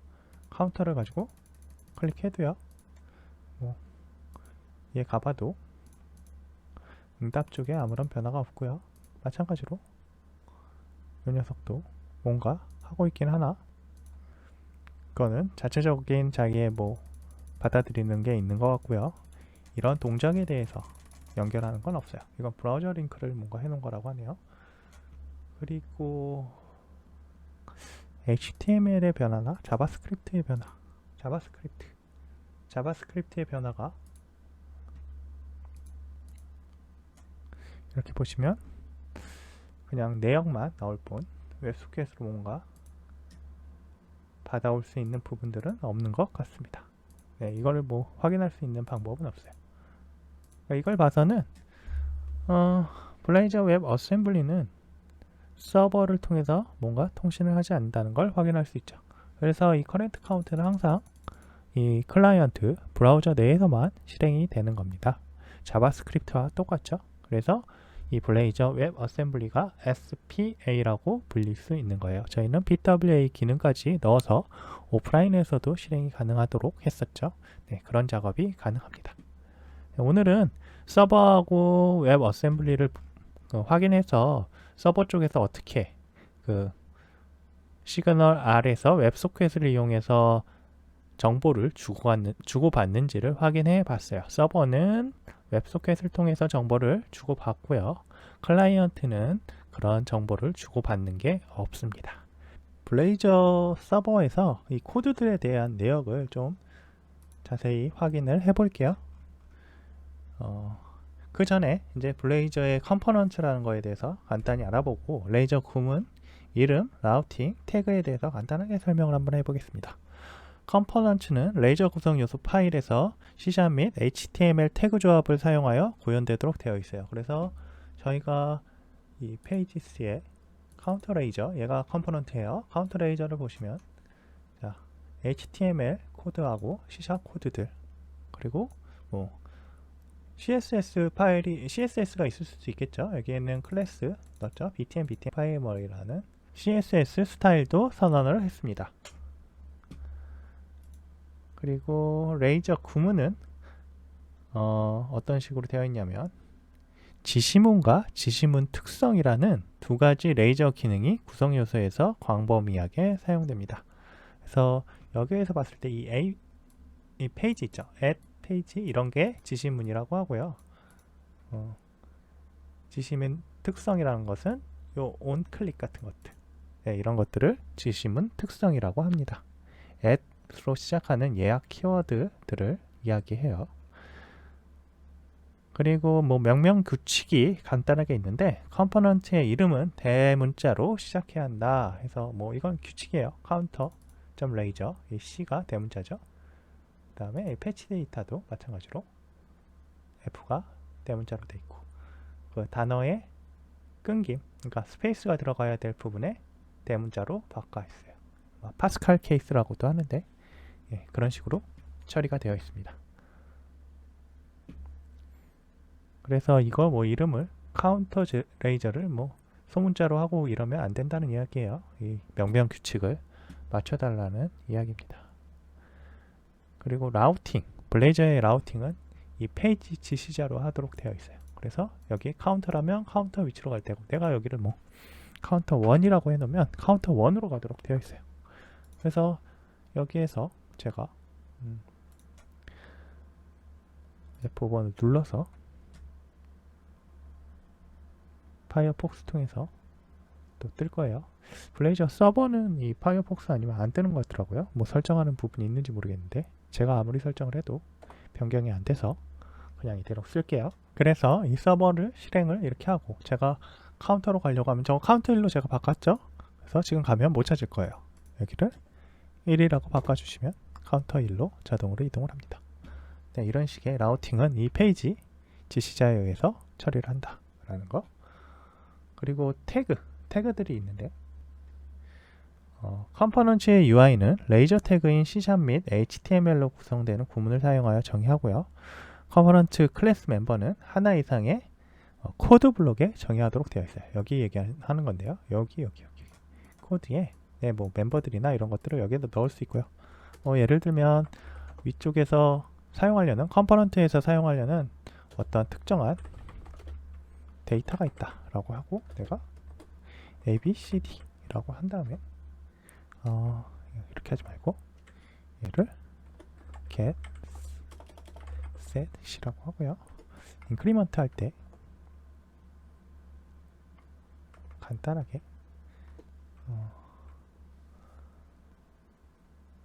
카운터를 가지고 클릭해도요, 얘 가봐도 응답 쪽에 아무런 변화가 없고요. 마찬가지로 이 녀석도 뭔가 하고 있긴 하나, 그거는 자체적인 자기의 받아들이는 게 있는 것 같고요. 이런 동작에 대해서 연결하는 건 없어요. 이건 브라우저 링크를 뭔가 해놓은 거라고 하네요. 그리고 HTML의 변화나 자바스크립트의 변화, 자바스크립트의 변화가 이렇게 보시면 그냥 내역만 나올 뿐 웹소켓으로 뭔가 받아올 수 있는 부분들은 없는 것 같습니다. 네, 이거를 확인할 수 있는 방법은 없어요. 그러니까 이걸 봐서는 블레이저 웹 어셈블리는 서버를 통해서 뭔가 통신을 하지 않는다는 걸 확인할 수 있죠. 그래서 이 커런트 카운트는 항상 이 클라이언트 브라우저 내에서만 실행이 되는 겁니다. 자바스크립트와 똑같죠. 그래서 이 블레이저 웹 어셈블리가 SPA라고 불릴 수 있는 거예요. 저희는 BWA 기능까지 넣어서 오프라인에서도 실행이 가능하도록 했었죠. 네, 그런 작업이 가능합니다. 오늘은 서버하고 웹 어셈블리를 확인해서 서버 쪽에서 어떻게 시그널 R에서 웹소켓을 이용해서 정보를 주고받는지를 확인해 봤어요. 서버는 웹소켓을 통해서 정보를 주고받고요. 클라이언트는 그런 정보를 주고받는 게 없습니다. 블레이저 서버에서 이 코드들에 대한 내역을 좀 자세히 확인을 해 볼게요. 그 전에 이제 블레이저의 컴포넌트라는 거에 대해서 간단히 알아보고 레이저 구문, 이름, 라우팅, 태그에 대해서 간단하게 설명을 한번 해보겠습니다. 컴포넌트는 레이저 구성 요소 파일에서 C# 및 HTML 태그 조합을 사용하여 구현되도록 되어 있어요. 그래서 저희가 이 페이지스의 카운터 레이저, 얘가 컴포넌트예요. 카운터 레이저를 보시면 자, HTML 코드하고 C# 코드들, 그리고 CSS 파일이 CSS가 있을 수도 있겠죠. 여기에는 클래스 넣었죠. btn 파이머리라는 CSS 스타일도 선언을 했습니다. 그리고 레이저 구문은 어떤 식으로 되어 있냐면 지시문과 지시문 특성이라는 두 가지 레이저 기능이 구성 요소에서 광범위하게 사용됩니다. 그래서 여기에서 봤을 때 이 페이지 있죠. add 페이지 이런 게 지시문이라고 하고요. 지시문 특성이라는 것은 요 온클릭 같은 것들, 네, 이런 것들을 지시문 특성이라고 합니다. add로 시작하는 예약 키워드들을 이야기해요. 그리고 명명 규칙이 간단하게 있는데 컴포넌트의 이름은 대문자로 시작해야 한다 해서 이건 규칙이에요. counter.razor, 이 C가 대문자죠. 그 다음에 패치 데이터도 마찬가지로 F가 대문자로 되어 있고, 그 단어의 끊김, 그러니까 스페이스가 들어가야 될 부분에 대문자로 바꿔 있어요. 파스칼 케이스라고도 하는데, 예, 그런 식으로 처리가 되어 있습니다. 그래서 이거 이름을 카운터 레이저를 소문자로 하고 이러면 안 된다는 이야기예요. 이 명명 규칙을 맞춰달라는 이야기입니다. 그리고 라우팅, 블레이저의 라우팅은 이 페이지 지시자로 하도록 되어 있어요. 그래서 여기 카운터라면 카운터 위치로 갈 테고, 내가 여기를 뭐 카운터 1이라고 해놓으면 카운터 1으로 가도록 되어 있어요. 그래서 여기에서 제가 F5번을 눌러서 파이어폭스 통해서 또 뜰 거예요. 블레이저 서버는 이 파이어폭스 아니면 안 뜨는 것 같더라고요. 뭐 설정하는 부분이 있는지 모르겠는데, 제가 아무리 설정을 해도 변경이 안 돼서 그냥 이대로 쓸게요. 그래서 이 서버를 실행을 이렇게 하고, 제가 카운터로 가려고 하면 저거 카운터 1로 제가 바꿨죠. 그래서 지금 가면 못 찾을 거예요. 여기를 1이라고 바꿔주시면 카운터 1로 자동으로 이동을 합니다. 네, 이런 식의 라우팅은 이 페이지 지시자에 의해서 처리를 한다 라는 거. 그리고 태그들이 있는데, 컴포넌트의 UI는 레이저 태그인 C# 및 HTML로 구성되는 구문을 사용하여 정의하고요. 컴포넌트 클래스 멤버는 하나 이상의 코드 블록에 정의하도록 되어 있어요. 여기 얘기하는 건데요. 여기 코드에 뭐 멤버들이나 이런 것들을 여기에다 넣을 수 있고요. 예를 들면 위쪽에서 사용하려는, 컴포넌트에서 사용하려는 어떤 특정한 데이터가 있다 라고 하고, 내가 ABCD 라고 한 다음에 이렇게 하지 말고 얘를 get set 라고 하고요. 인크리먼트 할 때 간단하게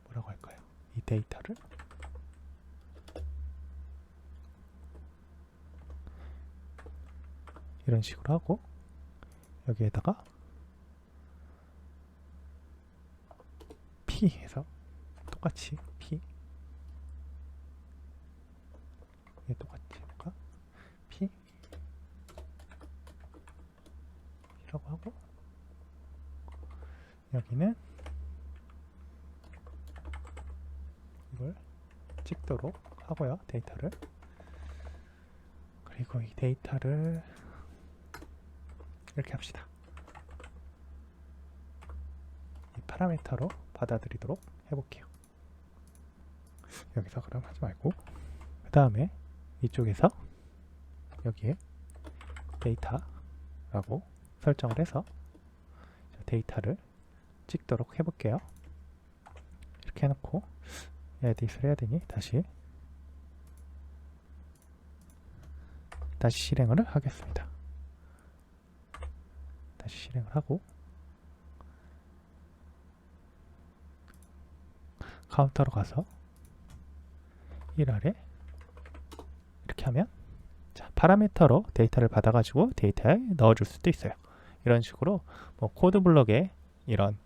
뭐라고 할까요? 이 데이터를 이런 식으로 하고, 여기에다가 P 해서 똑같이 P, 얘 똑같이 해볼까? P 이라고 하고, 여기는 이걸 찍도록 하고요, 데이터를. 그리고 이 데이터를 이렇게 합시다. 이 파라미터로 받아들이도록 해볼게요. 여기서 그럼 하지 말고, 그 다음에 이쪽에서 여기에 데이터라고 설정을 해서 데이터를 찍도록 해볼게요. 이렇게 해놓고 에딧을 해야 되니 다시 실행을 하겠습니다. 다시 실행을 하고, 카운터로 가서 1 아래 이렇게 하면, 자, 파라미터로 데이터를 받아가지고 데이터에 넣어줄 수도 있어요. 이런 식으로 뭐 코드 블록에 이런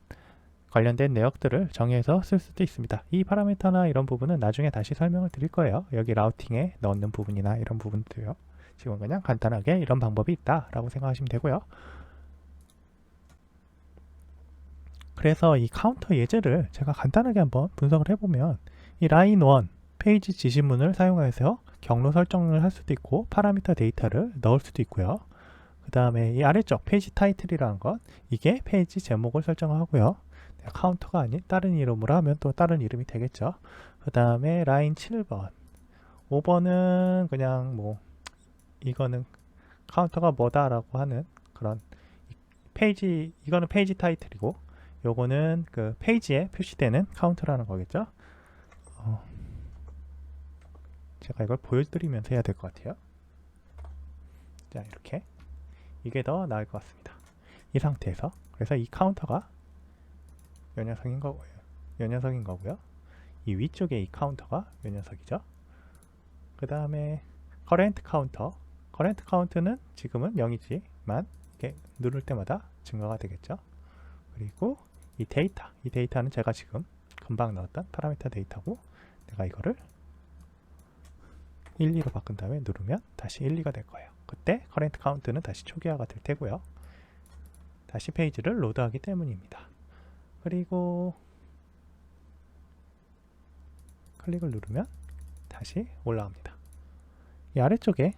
관련된 내역들을 정의해서 쓸 수도 있습니다. 이 파라미터나 이런 부분은 나중에 다시 설명을 드릴 거예요. 여기 라우팅에 넣는 부분이나 이런 부분들요. 지금 그냥 간단하게 이런 방법이 있다 라고 생각하시면 되고요. 그래서 이 카운터 예제를 제가 간단하게 한번 분석을 해보면, 이 라인 1 페이지 지시문을 사용해서 경로 설정을 할 수도 있고 파라미터 데이터를 넣을 수도 있고요. 그 다음에 이 아래쪽 페이지 타이틀이라는 것, 이게 페이지 제목을 설정하고요. 카운터가 아닌 다른 이름으로 하면 또 다른 이름이 되겠죠. 그 다음에 라인 7번 5번은 그냥 뭐 이거는 카운터가 뭐다 라고 하는 그런 페이지, 이거는 페이지 타이틀이고, 요거는 그 페이지에 표시되는 카운터라는 거겠죠. 제가 이걸 보여드리면서 해야 될 것 같아요. 자, 이렇게 이게 더 나을 것 같습니다. 이 상태에서, 그래서 이 카운터가 요 녀석인 거고요. 이 위쪽에 이 카운터가 요 녀석이죠. 그 다음에 커렌트 카운트는 지금은 0이지만 이렇게 누를 때마다 증가가 되겠죠. 그리고 이 데이터는 제가 지금 금방 넣었던 파라미터 데이터고, 내가 이거를 1, 2로 바꾼 다음에 누르면 다시 1, 2가 될 거예요. 그때 커렌트 카운트는 다시 초기화가 될 테고요. 다시 페이지를 로드하기 때문입니다. 그리고 클릭을 누르면 다시 올라옵니다. 이 아래쪽에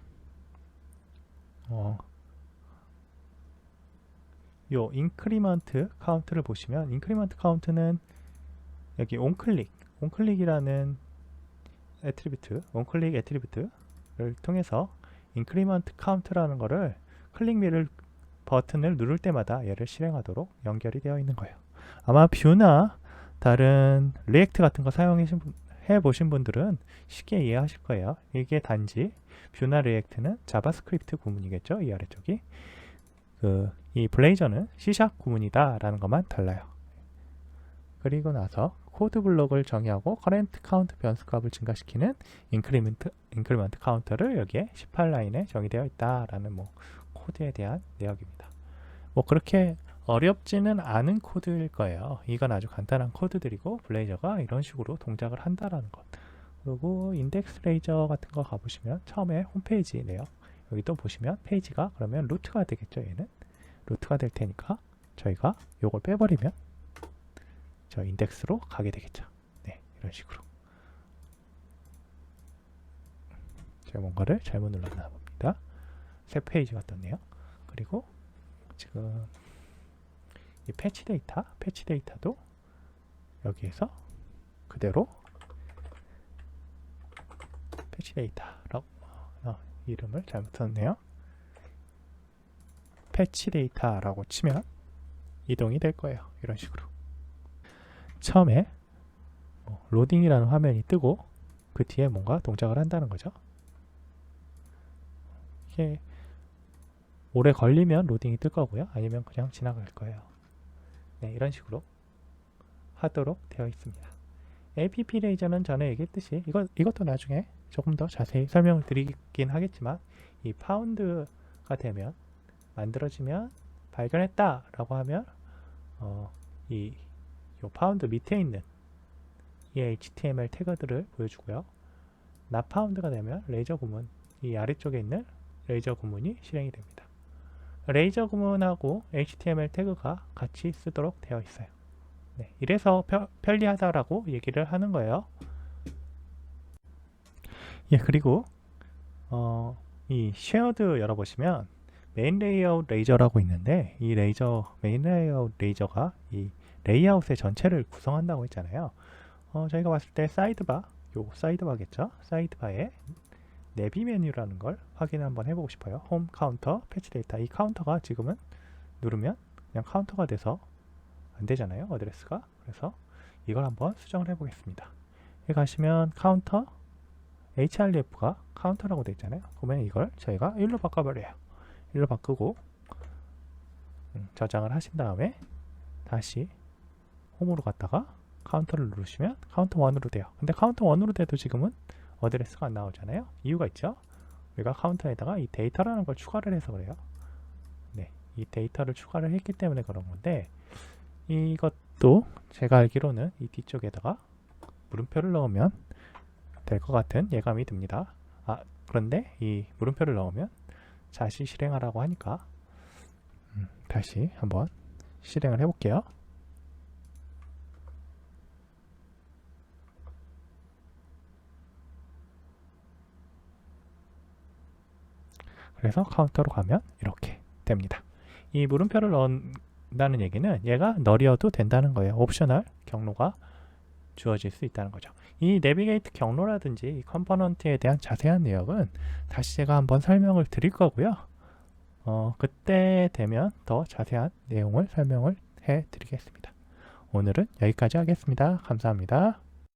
요 인크리먼트 카운트를 보시면, 인크리먼트 카운트는 여기 온클릭이라는 애트리뷰트, 원클릭 애트리뷰트를 통해서 인크리먼트 카운트라는 거를 클릭 미를 버튼을 누를 때마다 얘를 실행하도록 연결이 되어 있는 거예요. 아마 뷰나 다른 리액트 같은 거 사용해 보신 분들은 쉽게 이해하실 거예요. 이게 단지 뷰나 리액트는 자바스크립트 구문이겠죠. 이 아래쪽이. 이 블레이저는 C# 구문이다 라는 것만 달라요. 그리고 나서 코드 블록을 정의하고 커렌트 카운트 변수 값을 증가시키는 인크리먼트 카운터를 여기에 18라인에 정의되어 있다라는 코드에 대한 내역입니다. 그렇게 어렵지는 않은 코드일 거예요. 이건 아주 간단한 코드들이고 블레이저가 이런 식으로 동작을 한다라는 것. 그리고 인덱스 레이저 같은 거 가보시면 처음에 홈페이지네요. 여기 또 보시면 페이지가 그러면 루트가 되겠죠. 얘는 루트가 될 테니까 저희가 요걸 빼버리면 저 인덱스로 가게 되겠죠. 네, 이런 식으로. 제가 뭔가를 잘못 눌렀나 봅니다. 새 페이지가 떴네요. 그리고 지금 이 패치 데이터도 여기에서 그대로 패치 데이터라고 이름을 잘못 썼네요. 패치 데이터라고 치면 이동이 될 거예요. 이런 식으로. 처음에 로딩이라는 화면이 뜨고 그 뒤에 뭔가 동작을 한다는 거죠. 이게 오래 걸리면 로딩이 뜰 거고요. 아니면 그냥 지나갈 거예요. 네, 이런 식으로 하도록 되어 있습니다. APP 레이저는 전에 얘기했듯이 이것도 나중에 조금 더 자세히 설명을 드리긴 하겠지만 이 파운드가 되면 만들어지면 발견했다 라고 하면 이 파운드 밑에 있는 이 HTML 태그들을 보여주고요. not-found가 되면 레이저 구문, 이 아래쪽에 있는 레이저 구문이 실행이 됩니다. 레이저 구문하고 HTML 태그가 같이 쓰도록 되어 있어요. 네, 이래서 편리하다라고 얘기를 하는 거예요. 예, 그리고 이 쉐어드 열어보시면 메인 레이아웃 레이저라고 있는데 이 메인 레이아웃 레이저가 이 레이아웃의 전체를 구성한다고 했잖아요. 저희가 봤을 때 사이드바겠죠. 사이드바에 내비 메뉴라는 걸 확인 한번 해보고 싶어요. 홈 카운터, 패치 데이터. 이 카운터가 지금은 누르면 그냥 카운터가 돼서 안 되잖아요. 어드레스가. 그래서 이걸 한번 수정을 해보겠습니다. 여기 가시면 카운터, href가 카운터라고 되어 있잖아요. 그러면 이걸 저희가 1로 바꿔버려요. 1로 바꾸고 저장을 하신 다음에 다시 홈으로 갔다가 카운터를 누르시면 카운터 1으로 돼요. 근데 카운터 1으로 돼도 지금은 어드레스가 안 나오잖아요. 이유가 있죠. 우리가 카운터에다가 이 데이터라는 걸 추가를 해서 그래요. 네, 이 데이터를 추가를 했기 때문에 그런 건데 이것도 제가 알기로는 이 뒤쪽에다가 물음표를 넣으면 될 것 같은 예감이 듭니다. 그런데 이 물음표를 넣으면 다시 실행하라고 하니까 다시 한번 실행을 해볼게요. 그래서 카운터로 가면 이렇게 됩니다. 이 물음표를 넣는다는 얘기는 얘가 널이어도 된다는 거예요. 옵셔널 경로가 주어질 수 있다는 거죠. 이 내비게이트 경로라든지 이 컴포넌트에 대한 자세한 내역은 다시 제가 한번 설명을 드릴 거고요. 그때 되면 더 자세한 내용을 설명을 해 드리겠습니다. 오늘은 여기까지 하겠습니다. 감사합니다.